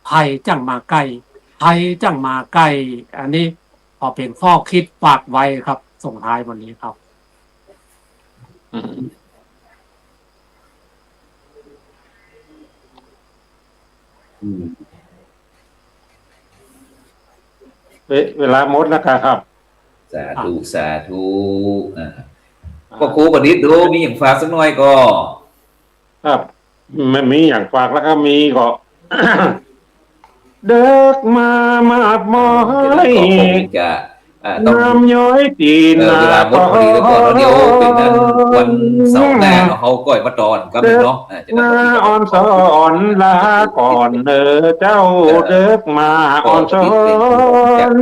ภัยจังมาใกล้ภัยจังมาใกล้อันนี้พอเป็นข้อคิดฝากไว้ครับส่งท้ายวันนี้ครับเวลาหมดแล้วครับสาธุก็ครูประดิษฐ์ดูมีอย่างฝากสักหน่อยก็ ครับไม่มีอย่างฝากแล้วก็มีก็ เด็กมาดมอยน้ำย้อยตีนเวลาหมดพอดีแล้วก็เดี๋ยวเป็นนั้นวันเสาร์หน้าเขาก้อยมาตอนก็เป็นเนาะอ่อนสอนลาก่อนเจ้าเด็กมาอ่อนสอน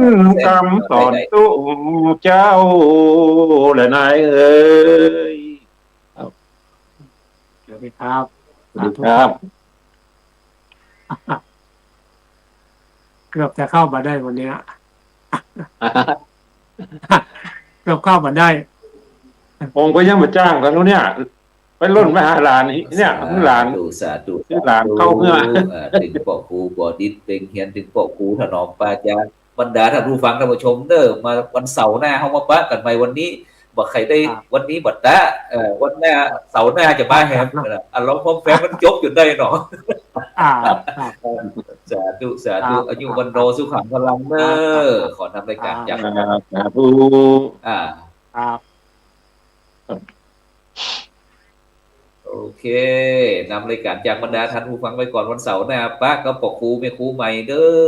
คำสอนตุ้เจ้าและนายเอ้ยสวัสดีครับ สวัสดีครับ เกือบจะเข้ามาได้วันนี้เกือบเข้ามาได้ผมก็ยังมาจ้างกันแล้วเนี่ยไปล้นไปหาหลานเนี่ยหลานสาธุหลานเข้าเมื่อถึงปอครูปอดิษเป็นเฮียนถึงปอครูถนอมปาจารย์บรรดาท่านผู้ฟังท่านผู้ชมเด้อมาวันเสาร์หน้าเฮามาปะกันใหม่วันนี้บอกใครได้วันนี้บัดตาวันหน้าเสาร์หน้าจะมาแฮมลองพร้อมแฟนมันจบอยู่ได้เนาะสาธุอายุวันโนสุขังพลังเด้อขอนำรายการจากสาธุครับโอเคนำรายการจากบรรดาท่านผู้ฟังไปก่อนวันเสาร์หน้าปะก็ปอครูแม่ครูใหม่เด้อ